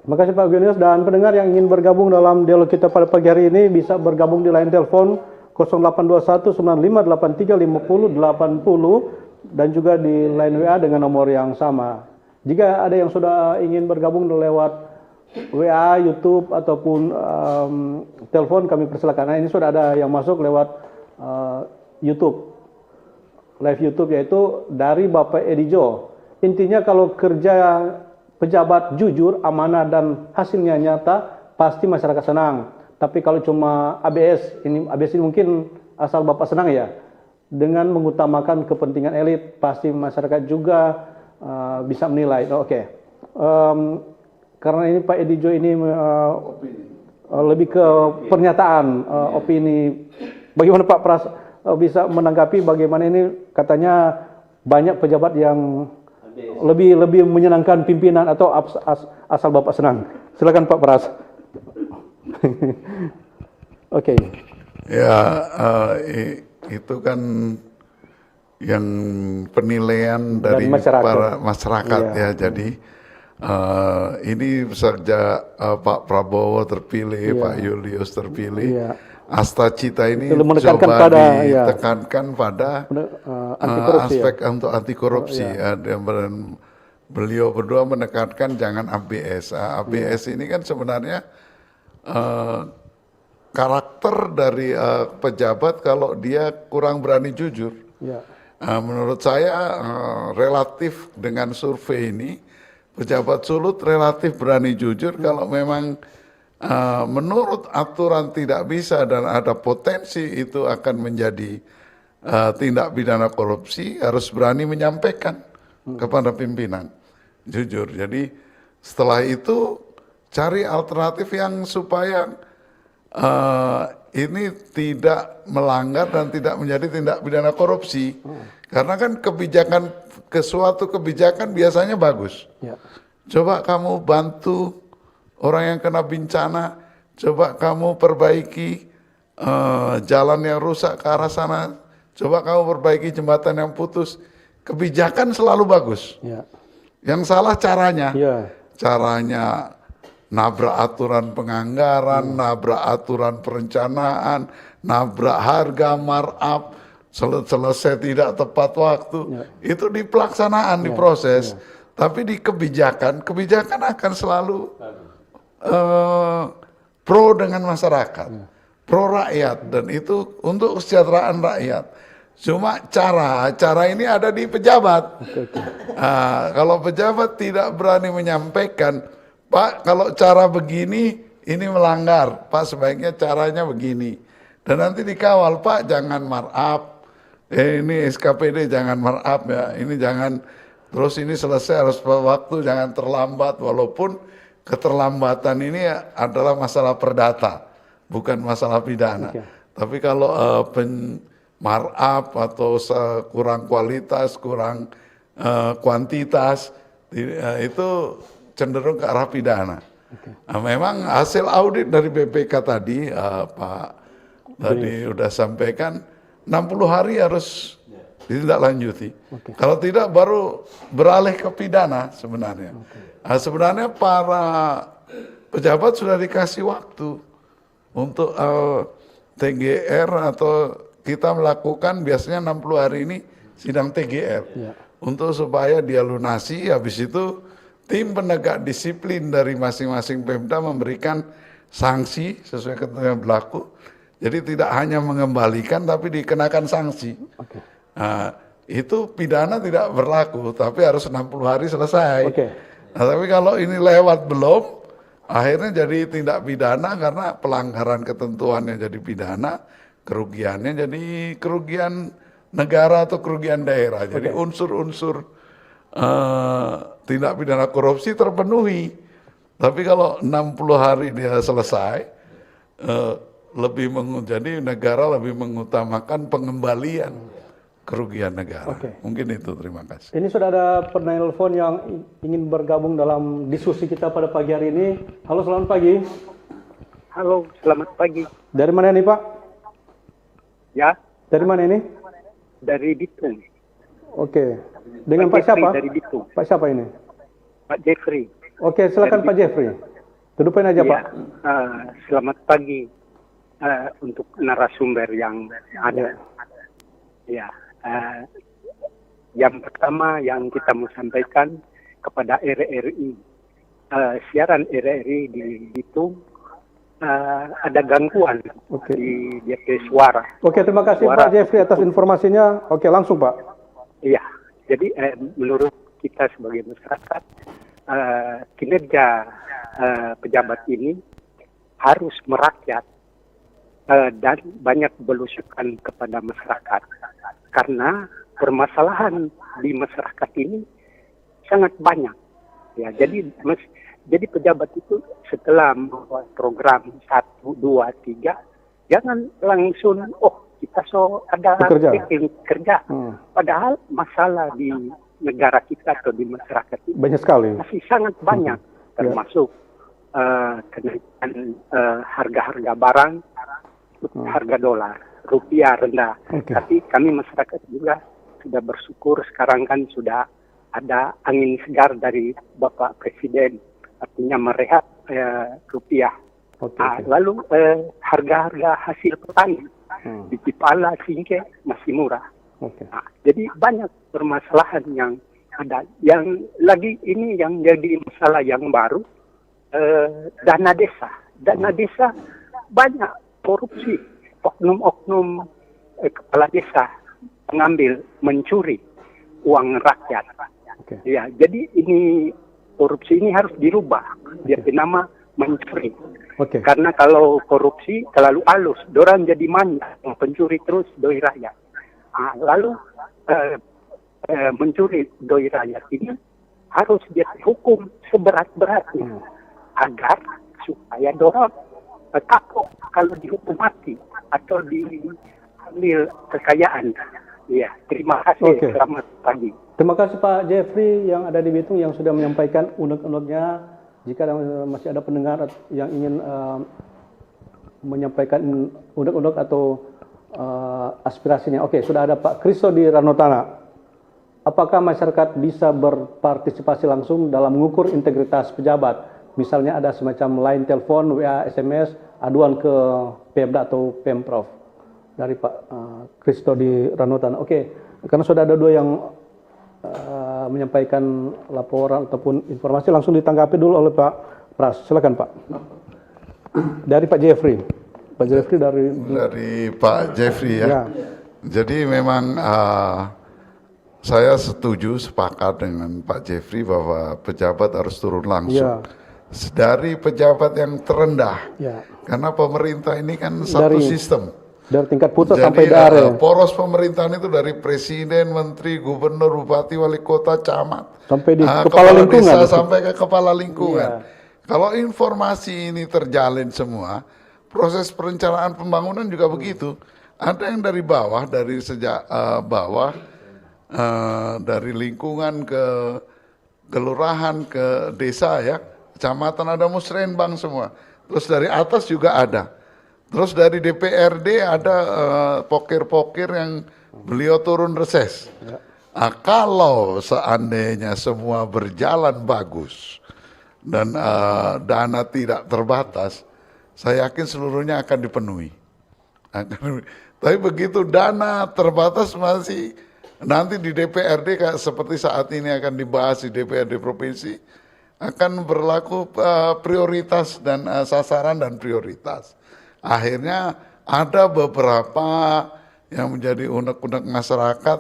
Speaker 2: Terima kasih Pak Eugenius, dan pendengar yang ingin bergabung dalam dialog kita pada pagi hari ini bisa bergabung di line telepon 0821 9583 50 80 dan juga di line WA dengan nomor yang sama. Jika ada yang sudah ingin bergabung lewat WA, YouTube ataupun telepon, kami persilakan. Nah, ini sudah ada yang masuk lewat YouTube, live YouTube, yaitu dari Bapak Edijo. Intinya kalau kerja pejabat jujur, amanah dan hasilnya nyata, pasti masyarakat senang. Tapi kalau cuma ABS ini mungkin asal Bapak senang ya. Dengan mengutamakan kepentingan elit, pasti masyarakat juga bisa menilai. Karena ini Pak Edijo ini lebih ke pernyataan, opini. Bagaimana Pak Pras bisa menanggapi bagaimana ini katanya banyak pejabat yang lebih menyenangkan pimpinan atau asal Bapak senang. Silakan Pak Pras. Oke.
Speaker 3: Ya, itu kan yang penilaian dari para masyarakat ya. Jadi ini sejak Pak Prabowo terpilih, Pak Julius terpilih, asta cita ini coba ditekankan pada aspek untuk anti korupsi. Dan beliau berdua menekankan jangan ABS. ABS ini kan sebenarnya karakter dari pejabat kalau dia kurang berani jujur. Menurut saya relatif dengan survei ini, pejabat sulut relatif berani jujur kalau memang menurut aturan tidak bisa dan ada potensi itu akan menjadi tindak pidana korupsi, harus berani menyampaikan kepada pimpinan jujur. Jadi setelah itu cari alternatif yang supaya ini tidak melanggar dan tidak menjadi tindak pidana korupsi. Karena kan suatu kebijakan biasanya bagus. Coba kamu bantu orang yang kena bencana, coba kamu perbaiki jalan yang rusak ke arah sana, coba kamu perbaiki jembatan yang putus. Kebijakan selalu bagus. Yang salah caranya. Caranya nabrak aturan penganggaran, nabrak aturan perencanaan, nabrak harga markup, selesai tidak tepat waktu. Itu di pelaksanaan, di proses. Tapi di kebijakan akan selalu pro dengan masyarakat, pro rakyat, dan itu untuk kesejahteraan rakyat. Cuma cara ini ada di pejabat. Kalau pejabat tidak berani menyampaikan, Pak, kalau cara begini ini melanggar, Pak sebaiknya caranya begini. Dan nanti dikawal, Pak jangan markup, ini SKPD jangan markup ya, ini jangan, terus ini selesai harus waktu, jangan terlambat, walaupun keterlambatan ini adalah masalah perdata, bukan masalah pidana. Tapi kalau markup atau kurang kualitas, kurang kuantitas, itu cenderung ke arah pidana. Memang hasil audit dari BPK tadi, Pak tadi udah sampaikan, 60 hari harus ditindaklanjuti. Kalau tidak baru beralih ke pidana sebenarnya. Sebenarnya para pejabat sudah dikasih waktu untuk TGR atau kita melakukan biasanya 60 hari ini sidang TGR untuk supaya dia lunasi. Habis itu tim penegak disiplin dari masing-masing Pemda memberikan sanksi sesuai ketentuan yang berlaku. Jadi tidak hanya mengembalikan tapi dikenakan sanksi. Itu pidana tidak berlaku tapi harus 60 hari selesai. Nah, tapi kalau ini lewat belum, akhirnya jadi tindak pidana karena pelanggaran ketentuannya jadi pidana, kerugiannya jadi kerugian negara atau kerugian daerah. Jadi unsur-unsur tindak pidana korupsi terpenuhi. Tapi kalau 60 hari dia selesai, jadi negara lebih mengutamakan pengembalian kerugian negara. Mungkin itu, terima kasih.
Speaker 2: Ini sudah ada penelpon yang ingin bergabung dalam diskusi kita pada pagi hari ini. Halo, selamat pagi.
Speaker 10: Halo, selamat pagi.
Speaker 2: Dari mana ini Pak?
Speaker 10: Ya,
Speaker 2: Dari mana ini?
Speaker 10: dari Bitung.
Speaker 2: Oke. Dengan Pak
Speaker 10: Jeffrey
Speaker 2: siapa?
Speaker 10: dari Bitung.
Speaker 2: Pak siapa ini?
Speaker 10: Pak Jeffrey.
Speaker 2: Oke, silakan Pak Jeffrey. Dudupin aja
Speaker 10: Ya,
Speaker 2: Pak.
Speaker 10: selamat pagi untuk narasumber yang ada. Ya, yang pertama yang kita mau sampaikan kepada RRI, siaran RRI di Bitung ada gangguan di DP suara.
Speaker 2: Oke, terima kasih Pak Jeffrey atas informasinya. Oke, langsung Pak.
Speaker 10: Iya, jadi menurut kita sebagai masyarakat, kinerja pejabat ini harus merakyat dan banyak belusukan kepada masyarakat. Karena permasalahan di masyarakat ini sangat banyak. Ya, jadi pejabat itu setelah membuat program 1, 2, 3, jangan langsung, kita ada kerja. Padahal masalah di negara kita atau di masyarakat ini
Speaker 2: Banyak sekali.
Speaker 10: masih sangat banyak, termasuk kenaikan harga-harga barang, harga dolar, rupiah rendah. Tapi kami masyarakat juga sudah bersyukur sekarang kan sudah ada angin segar dari Bapak Presiden, artinya merehat rupiah. Lalu harga-harga hasil petani di Cipala, Singke masih murah. Nah, jadi banyak permasalahan yang ada. Yang lagi ini yang jadi masalah yang baru, dana desa. Dana desa banyak korupsi, oknum-oknum kepala desa mengambil, mencuri uang rakyat. Ya, jadi ini korupsi ini harus dirubah. Dia nama mencuri. Karena kalau korupsi terlalu halus, dorang jadi manja, pencuri terus doi rakyat. Lalu mencuri doi rakyat ini harus dia hukum seberat-beratnya agar supaya dorang kapok kalau dihukum mati atau diambil kekayaan. Ya, terima kasih. Selamat pagi.
Speaker 2: Terima kasih Pak Jeffrey yang ada di Bitung yang sudah menyampaikan unek-uneknya. Jika masih ada pendengar yang ingin menyampaikan unek-unek atau aspirasinya. Oke, sudah ada Pak Kristo di Ranotana. Apakah masyarakat bisa berpartisipasi langsung dalam mengukur integritas pejabat? Misalnya ada semacam line telepon, WA, SMS, aduan ke Pemda atau Pemprov. Dari Pak Kristo di Ranotana. Oke, karena sudah ada dua yang menyampaikan laporan ataupun informasi, langsung ditanggapi dulu oleh Pak Pras. Silakan Pak. Dari Pak Jeffrey. Pak Jeffrey
Speaker 3: dari Pak Jeffrey ya. Jadi memang saya setuju, sepakat dengan Pak Jeffrey bahwa pejabat harus turun langsung. Dari pejabat yang terendah. Karena pemerintah ini kan satu sistem.
Speaker 2: Dari tingkat pusat
Speaker 3: Jadi,
Speaker 2: sampai daerah.
Speaker 3: poros pemerintahan itu dari presiden, menteri, gubernur, bupati, wali kota, camat.
Speaker 2: Sampai di kepala lingkungan.
Speaker 3: Desa, sampai ke kepala lingkungan. Kalau informasi ini terjalin semua, proses perencanaan pembangunan juga begitu. Ada yang dari bawah, dari sejak bawah, dari lingkungan ke kelurahan, ke desa ya, kecamatan, ada musrenbang semua. Terus dari atas juga ada. Terus dari DPRD ada pokir-pokir yang beliau turun reses. Kalau seandainya semua berjalan bagus dan dana tidak terbatas, saya yakin seluruhnya akan dipenuhi. Tapi begitu dana terbatas masih nanti di DPRD seperti saat ini akan dibahas di DPRD provinsi, akan berlaku prioritas dan sasaran dan prioritas. Akhirnya ada beberapa yang menjadi unek-unek masyarakat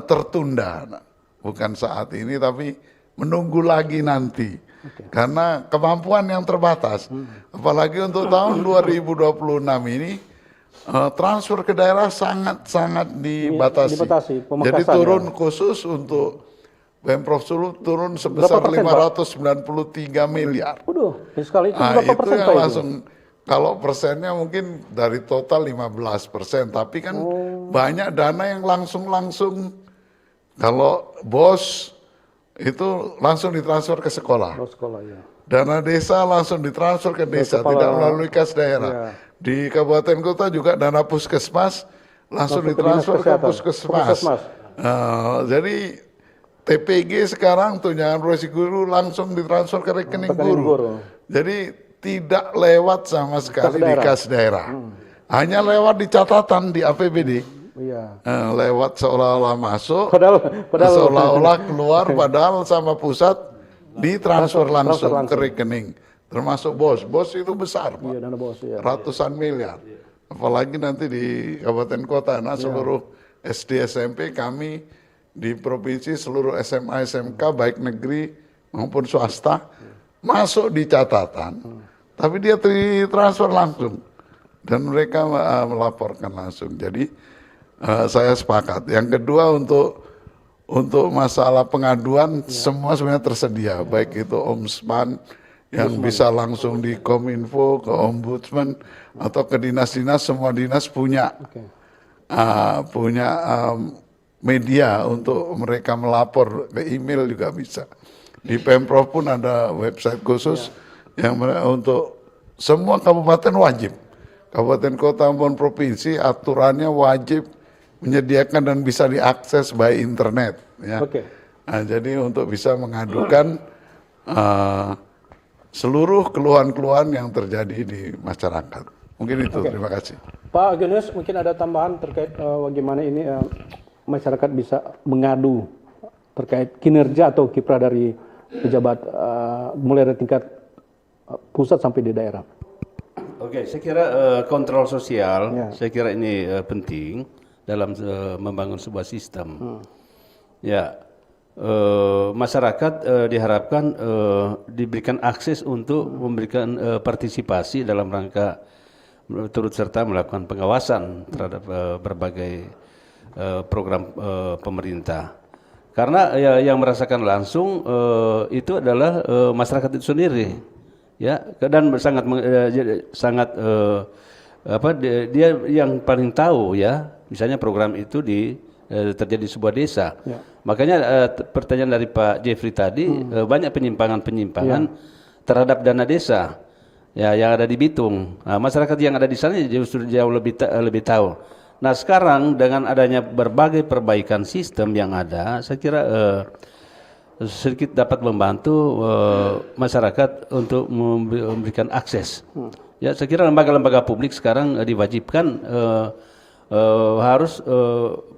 Speaker 3: tertunda. Bukan saat ini tapi menunggu lagi nanti. Karena kemampuan yang terbatas. Apalagi untuk tahun 2026 ini transfer ke daerah sangat-sangat dibatasi. Jadi turun khusus untuk Pemprov Sulu turun sebesar 593 miliar.
Speaker 2: Waduh, sekali itu
Speaker 3: berapa
Speaker 2: persen
Speaker 3: yang
Speaker 2: Pak
Speaker 3: langsung itu? Kalau persennya mungkin dari total 15%, tapi kan banyak dana yang langsung. Kalau bos itu langsung ditransfer ke sekolah.
Speaker 2: Oh, sekolah ya.
Speaker 3: Dana desa langsung ditransfer ke desa,
Speaker 2: kepala-
Speaker 3: tidak melalui kas daerah.
Speaker 2: Ya.
Speaker 3: Di kabupaten kota juga dana puskesmas langsung
Speaker 2: Langsung ke
Speaker 3: ditransfer
Speaker 2: dinas
Speaker 3: ke
Speaker 2: kesehatan.
Speaker 3: puskesmas. Jadi TPG sekarang tunjangan profesi guru langsung ditransfer ke rekening
Speaker 2: Rekening
Speaker 3: guru.
Speaker 2: guru.
Speaker 3: Jadi tidak lewat sama sekali di
Speaker 2: daerah.
Speaker 3: kas daerah. Hanya lewat di catatan di APBD.
Speaker 2: Iya.
Speaker 3: Lewat seolah-olah masuk,
Speaker 2: Padahal
Speaker 3: seolah-olah keluar, padahal sama pusat ditransfer langsung
Speaker 2: transfer
Speaker 3: ke rekening. Termasuk bos itu besar, Pak.
Speaker 2: Iya, dana bos ya.
Speaker 3: Ratusan miliar. Apalagi nanti di kabupaten kota, nah seluruh SD SMP kami di provinsi, seluruh SMA SMK baik negeri maupun swasta masuk di catatan, tapi dia ditransfer langsung dan mereka melaporkan langsung. Jadi saya sepakat. Yang kedua untuk masalah pengaduan semua sebenarnya tersedia, baik itu ombudsman yang bisa langsung di Kominfo ke ombudsman atau ke dinas-dinas, semua dinas punya media untuk mereka melapor, ke email juga bisa. Di Pemprov pun ada website khusus yang untuk semua kabupaten wajib. Kabupaten kota maupun provinsi aturannya wajib menyediakan dan bisa diakses by internet. Ya. Nah, jadi untuk bisa mengadukan seluruh keluhan-keluhan yang terjadi di masyarakat. Mungkin itu, terima kasih.
Speaker 2: Pak Agustinus, mungkin ada tambahan terkait bagaimana ini masyarakat bisa mengadu terkait kinerja atau kiprah dari pejabat mulai dari tingkat pusat sampai di daerah.
Speaker 4: Oke, saya kira kontrol sosial, saya kira ini penting dalam membangun sebuah sistem. Ya, masyarakat diharapkan diberikan akses untuk memberikan partisipasi dalam rangka turut serta melakukan pengawasan terhadap berbagai program pemerintah. Karena yang merasakan langsung itu adalah masyarakat itu sendiri, ya, dan sangat dia yang paling tahu, ya, misalnya program itu terjadi di sebuah desa. Ya. Makanya pertanyaan dari Pak Jeffrey tadi, banyak penyimpangan-penyimpangan terhadap dana desa, ya, yang ada di Bitung. Nah, masyarakat yang ada di sana justru jauh lebih tahu. Nah, sekarang dengan adanya berbagai perbaikan sistem yang ada, saya kira sedikit dapat membantu masyarakat untuk memberikan akses. Ya, saya kira lembaga-lembaga publik sekarang diwajibkan harus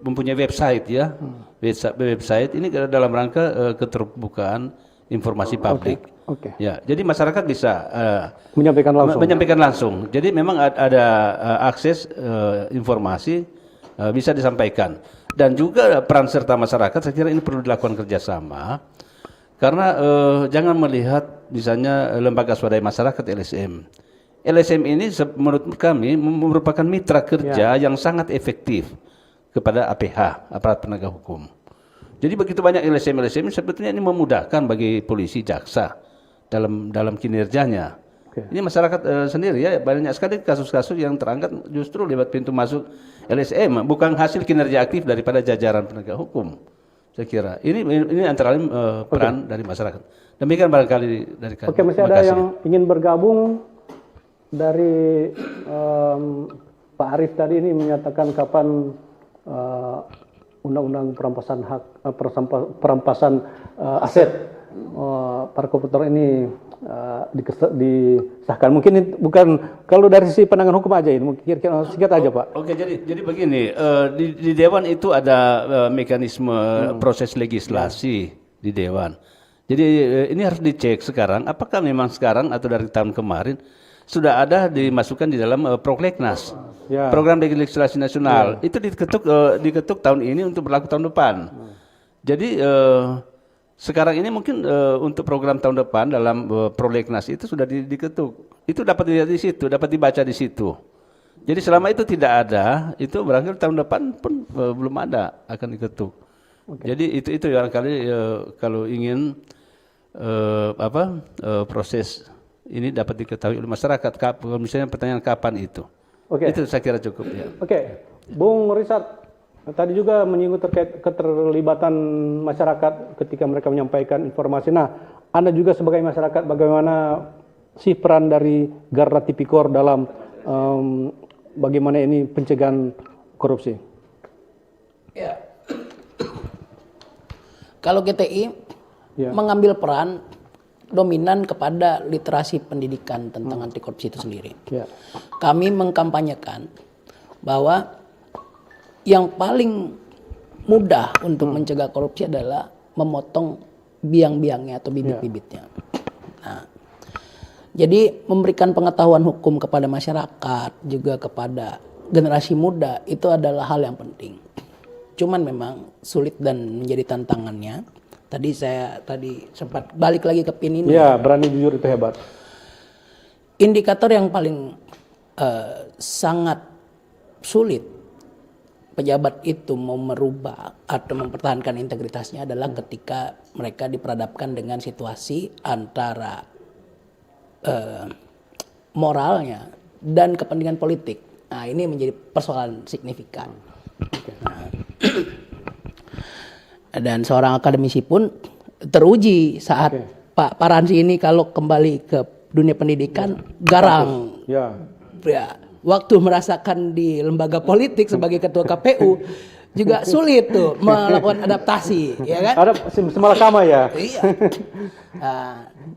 Speaker 4: mempunyai website, ya. Website ini dalam rangka keterbukaan informasi publik. Ya, jadi masyarakat bisa menyampaikan langsung. Jadi memang ada akses informasi bisa disampaikan, dan juga peran serta masyarakat. Saya kira ini perlu dilakukan kerjasama, karena jangan melihat misalnya lembaga swadaya masyarakat LSM. LSM ini menurut kami merupakan mitra kerja yang sangat efektif kepada APH, aparat penegak hukum. Jadi begitu banyak LSM sebetulnya ini memudahkan bagi polisi, jaksa dalam kinerjanya. Ini masyarakat sendiri, ya, banyak sekali kasus-kasus yang terangkat justru lewat pintu masuk LSM, bukan hasil kinerja aktif daripada jajaran penegak hukum. Saya kira ini antara lain peran dari masyarakat. Demikian barangkali dari kami.
Speaker 2: Masih ada yang ingin bergabung dari Pak Arif tadi ini menyatakan kapan undang-undang perampasan aset para koruptor ini disahkan. Mungkin ini bukan kalau dari sisi pandangan hukum aja, ini kira-kira singkat aja, Pak.
Speaker 4: Oke, jadi begini, di Dewan itu ada mekanisme proses legislasi di Dewan. Jadi ini harus dicek sekarang, apakah memang sekarang atau dari tahun kemarin sudah ada dimasukkan di dalam Prolegnas, program legislasi nasional. Itu diketuk tahun ini untuk berlaku tahun depan. Jadi sekarang ini mungkin untuk program tahun depan dalam Prolegnas itu sudah diketuk. Itu dapat dilihat di situ, dapat dibaca di situ. Jadi selama itu tidak ada, itu barangkali tahun depan pun belum ada akan diketuk. Jadi itu barangkali kalau ingin proses ini dapat diketahui oleh masyarakat. Misalnya pertanyaan kapan itu? Itu saya kira cukup, ya.
Speaker 2: Bung Richard, Tadi juga menyinggung terkait keterlibatan masyarakat ketika mereka menyampaikan informasi. Nah, Anda juga sebagai masyarakat, bagaimana sih peran dari Garda Tipikor dalam bagaimana ini pencegahan korupsi?
Speaker 7: Ya. Kalau GTI mengambil peran dominan kepada literasi pendidikan tentang anti korupsi itu sendiri. Kami mengkampanyekan bahwa yang paling mudah untuk mencegah korupsi adalah memotong biang-biangnya atau bibit-bibitnya. Nah, jadi memberikan pengetahuan hukum kepada masyarakat, juga kepada generasi muda, itu adalah hal yang penting. Cuman memang sulit dan menjadi tantangannya. Tadi saya sempat balik lagi ke PIN ini.
Speaker 2: Ya, berani jujur itu hebat.
Speaker 7: Indikator yang paling sangat sulit pejabat itu mau merubah atau mempertahankan integritasnya adalah ketika mereka diperhadapkan dengan situasi antara moralnya dan kepentingan politik. Nah, ini menjadi persoalan signifikan. Nah, dan seorang akademisi pun teruji saat Pak Paransi ini kalau kembali ke dunia pendidikan garang. Ya, waktu merasakan di lembaga politik sebagai ketua KPU juga sulit tuh melakukan adaptasi, ya kan?
Speaker 2: Ada semalakama ya.
Speaker 7: Iya.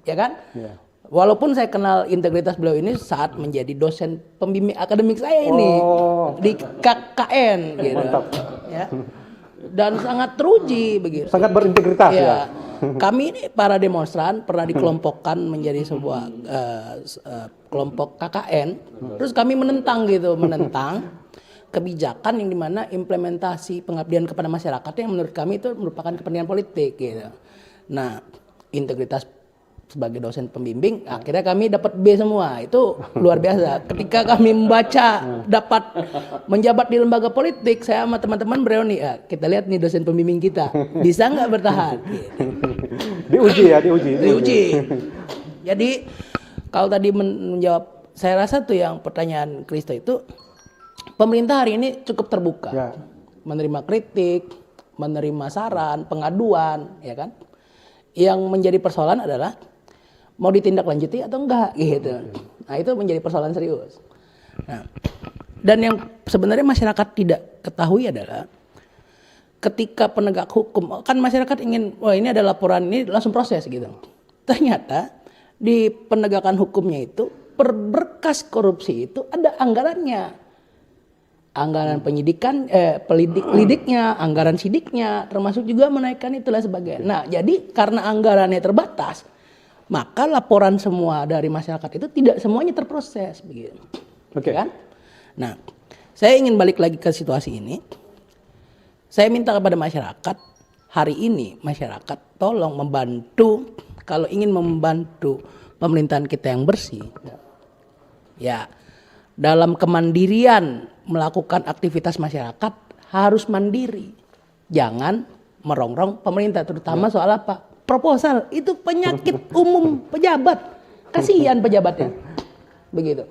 Speaker 7: Ya kan? Ya. Walaupun saya kenal integritas beliau ini saat menjadi dosen pembimbing akademik saya ini di KKN gitu. Mantap. Ya. Dan sangat teruji begitu. Sangat berintegritas ya. Kami ini para demonstran pernah dikelompokkan menjadi sebuah kelompok KKN. Terus kami menentang kebijakan yang dimana implementasi pengabdian kepada masyarakat yang menurut kami itu merupakan kepentingan politik gitu. Nah, integritas sebagai dosen pembimbing akhirnya kami dapat B semua. Itu luar biasa. Ketika kami membaca dapat menjabat di lembaga politik, saya sama teman-teman bereuni, kita lihat nih dosen pembimbing kita bisa nggak bertahan. Diuji. Jadi kalau tadi menjawab, saya rasa tuh yang pertanyaan Kristo itu, pemerintah hari ini cukup terbuka, menerima kritik, menerima saran, pengaduan, ya kan? Yang menjadi persoalan adalah mau ditindaklanjuti atau enggak gitu. Nah, itu menjadi persoalan serius. Nah, dan yang sebenarnya masyarakat tidak ketahui adalah ketika penegak hukum, kan masyarakat ingin, wah ini ada laporan, ini langsung proses gitu. Ternyata di penegakan hukumnya itu per berkas korupsi itu ada anggarannya. Anggaran penyidikan, lidiknya, anggaran sidiknya, termasuk juga menaikkan itulah sebagainya. Nah, jadi karena anggarannya terbatas, maka laporan semua dari masyarakat itu tidak semuanya terproses begitu. Oke. Kan? Nah, saya ingin balik lagi ke situasi ini. Saya minta kepada masyarakat, hari ini masyarakat tolong membantu, kalau ingin membantu pemerintahan kita yang bersih. Ya, dalam kemandirian melakukan aktivitas masyarakat harus mandiri. Jangan merongrong pemerintah, terutama soal apa? Proposal. Itu penyakit umum pejabat. Kasihan pejabatnya. Begitu.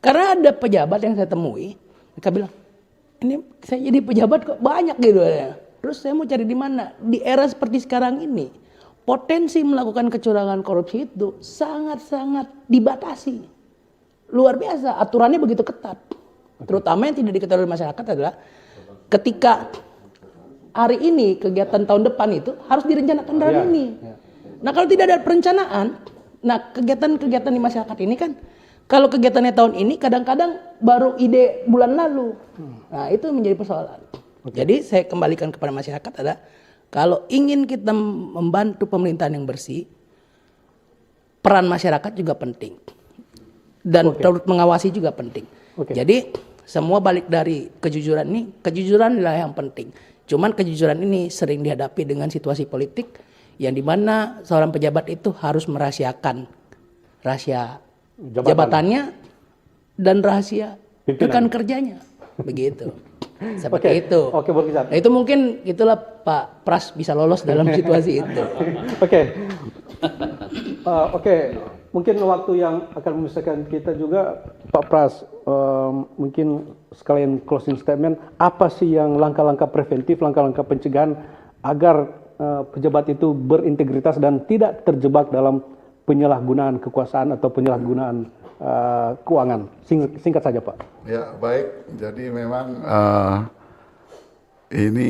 Speaker 7: Karena ada pejabat yang saya temui, mereka bilang, ini saya jadi pejabat kok banyak gitu ya. Terus saya mau cari di mana? Di era seperti sekarang ini, potensi melakukan kecurangan korupsi itu sangat-sangat dibatasi. Luar biasa, aturannya begitu ketat. Terutama yang tidak diketahui oleh masyarakat adalah ketika hari ini kegiatan tahun depan itu harus direncanakan dari ini. Nah, kalau tidak ada perencanaan, nah kegiatan-kegiatan di masyarakat ini kan kalau kegiatannya tahun ini kadang-kadang baru ide bulan lalu. Nah, itu menjadi persoalan. Jadi saya kembalikan kepada masyarakat adalah kalau ingin kita membantu pemerintahan yang bersih, peran masyarakat juga penting. Dan turut mengawasi juga penting. Jadi semua balik dari kejujuran ini, kejujuran adalah yang penting. Cuman kejujuran ini sering dihadapi dengan situasi politik yang dimana seorang pejabat itu harus merahasiakan rahasia jabatannya dan rahasia rekan kerjanya, begitu. Seperti itu. Nah, itu mungkin itulah Pak Pras bisa lolos dalam situasi itu.
Speaker 2: Oke. mungkin waktu yang akan memisahkan kita juga, Pak Pras, mungkin sekalian closing statement, apa sih yang langkah-langkah preventif, langkah-langkah pencegahan agar pejabat itu berintegritas dan tidak terjebak dalam penyalahgunaan kekuasaan atau penyalahgunaan keuangan? Singkat saja, Pak.
Speaker 3: Ya, baik. Jadi memang ini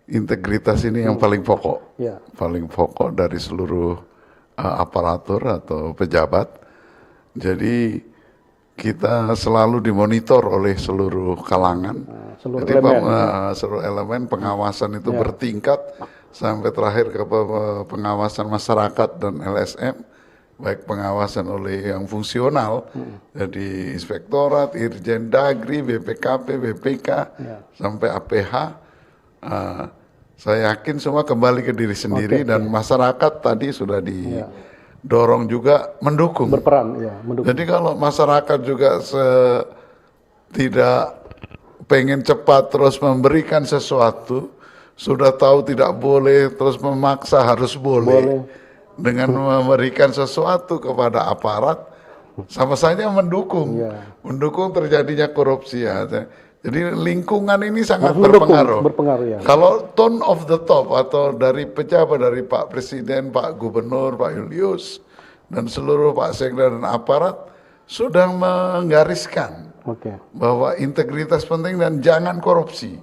Speaker 3: integritas ini yang paling pokok.
Speaker 2: Ya.
Speaker 3: Paling pokok dari seluruh aparatur atau pejabat. Jadi kita selalu dimonitor oleh seluruh kalangan.
Speaker 2: Seluruh
Speaker 3: Jadi
Speaker 2: elemen,
Speaker 3: seluruh elemen pengawasan itu bertingkat sampai terakhir ke pengawasan masyarakat dan LSM, baik pengawasan oleh yang fungsional, jadi inspektorat, Irjen Dagri, BPKP, BPK, sampai APH. Saya yakin semua kembali ke diri sendiri dan masyarakat tadi sudah didorong juga mendukung.
Speaker 2: Berperan, ya, mendukung.
Speaker 3: Jadi kalau masyarakat juga tidak pengen cepat terus memberikan sesuatu, sudah tahu tidak boleh terus memaksa harus boleh. Dengan memberikan sesuatu kepada aparat, sama saja mendukung, mendukung terjadinya korupsi ya. Jadi lingkungan ini sangat berpengaruh.
Speaker 2: Ya.
Speaker 3: Kalau tone of the top atau dari pejabat, dari Pak Presiden, Pak Gubernur, Pak Julius, dan seluruh Pak Sekda dan aparat sudah menggariskan bahwa integritas penting dan jangan korupsi.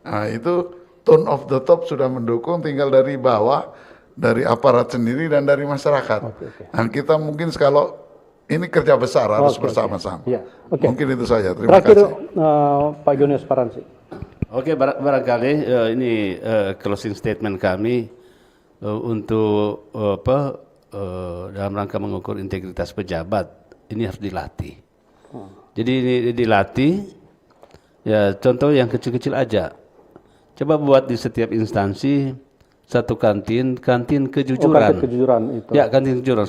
Speaker 3: Nah, itu tone of the top sudah mendukung, tinggal dari bawah, dari aparat sendiri dan dari masyarakat. Nah, kita mungkin kalau ini kerja besar harus bersama-sama. Mungkin itu saja. Terima kasih.
Speaker 2: Pak Junius Paransi.
Speaker 4: Oke, barangkali ini closing statement kami untuk dalam rangka mengukur integritas pejabat ini harus dilatih. Jadi ini dilatih, ya contoh yang kecil-kecil aja. Coba buat di setiap instansi satu kantin kejujuran.
Speaker 2: Kantin kejujuran itu.
Speaker 4: Ya, kantin kejujuran.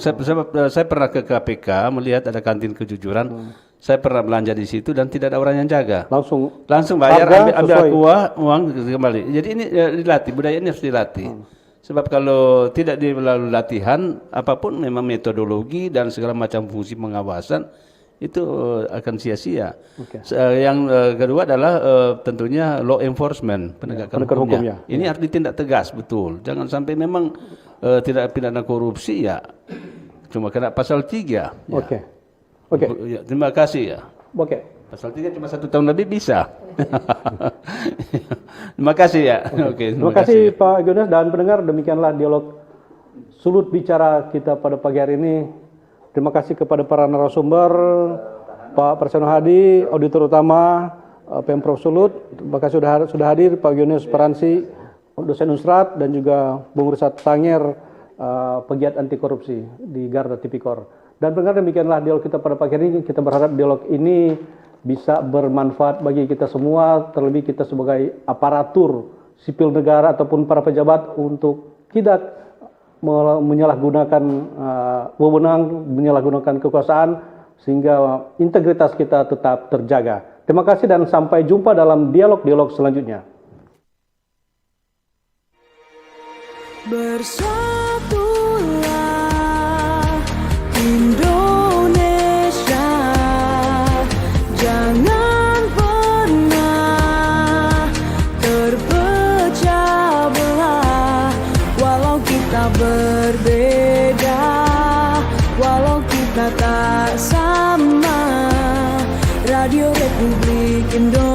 Speaker 4: Saya pernah ke KPK melihat ada kantin kejujuran. Saya pernah belanja di situ dan tidak ada orang yang jaga. Langsung bayar, ambil uang kembali. Jadi ini dilatih, budaya ini harus dilatih. Sebab kalau tidak melalui latihan, apapun memang metodologi dan segala macam fungsi pengawasan itu akan sia-sia. Yang kedua adalah tentunya law enforcement, penegakan hukumnya. Ini harus ditindak tegas, betul. Jangan sampai memang tidak pidana korupsi ya cuma kena pasal 3. Ya, terima kasih ya. Pasal 3 cuma 1 tahun lebih bisa. Terima kasih ya.
Speaker 2: Terima kasih Pak Jonas dan pendengar, demikianlah dialog sulut bicara kita pada pagi hari ini. Terima kasih kepada para narasumber, Pak Prasetyo Hadi, auditor utama Pemprov Sulut. Terima kasih sudah hadir Pak Junius Paransi, dosen Unsrat, dan juga Bung Rusat Tanger, pegiat anti korupsi di Garda Tipikor. Dan pendengar, demikianlah dialog kita pada pagi hari ini. Kita berharap dialog ini bisa bermanfaat bagi kita semua, terlebih kita sebagai aparatur sipil negara ataupun para pejabat untuk tidak menyalahgunakan wewenang, menyalahgunakan kekuasaan, sehingga integritas kita tetap terjaga. Terima kasih dan sampai jumpa dalam dialog-dialog selanjutnya.
Speaker 1: Bersatulah Indonesia, jangan pernah terpecah belah. Walau kita berbeda, walau kita tak sama, Radio Republik Indonesia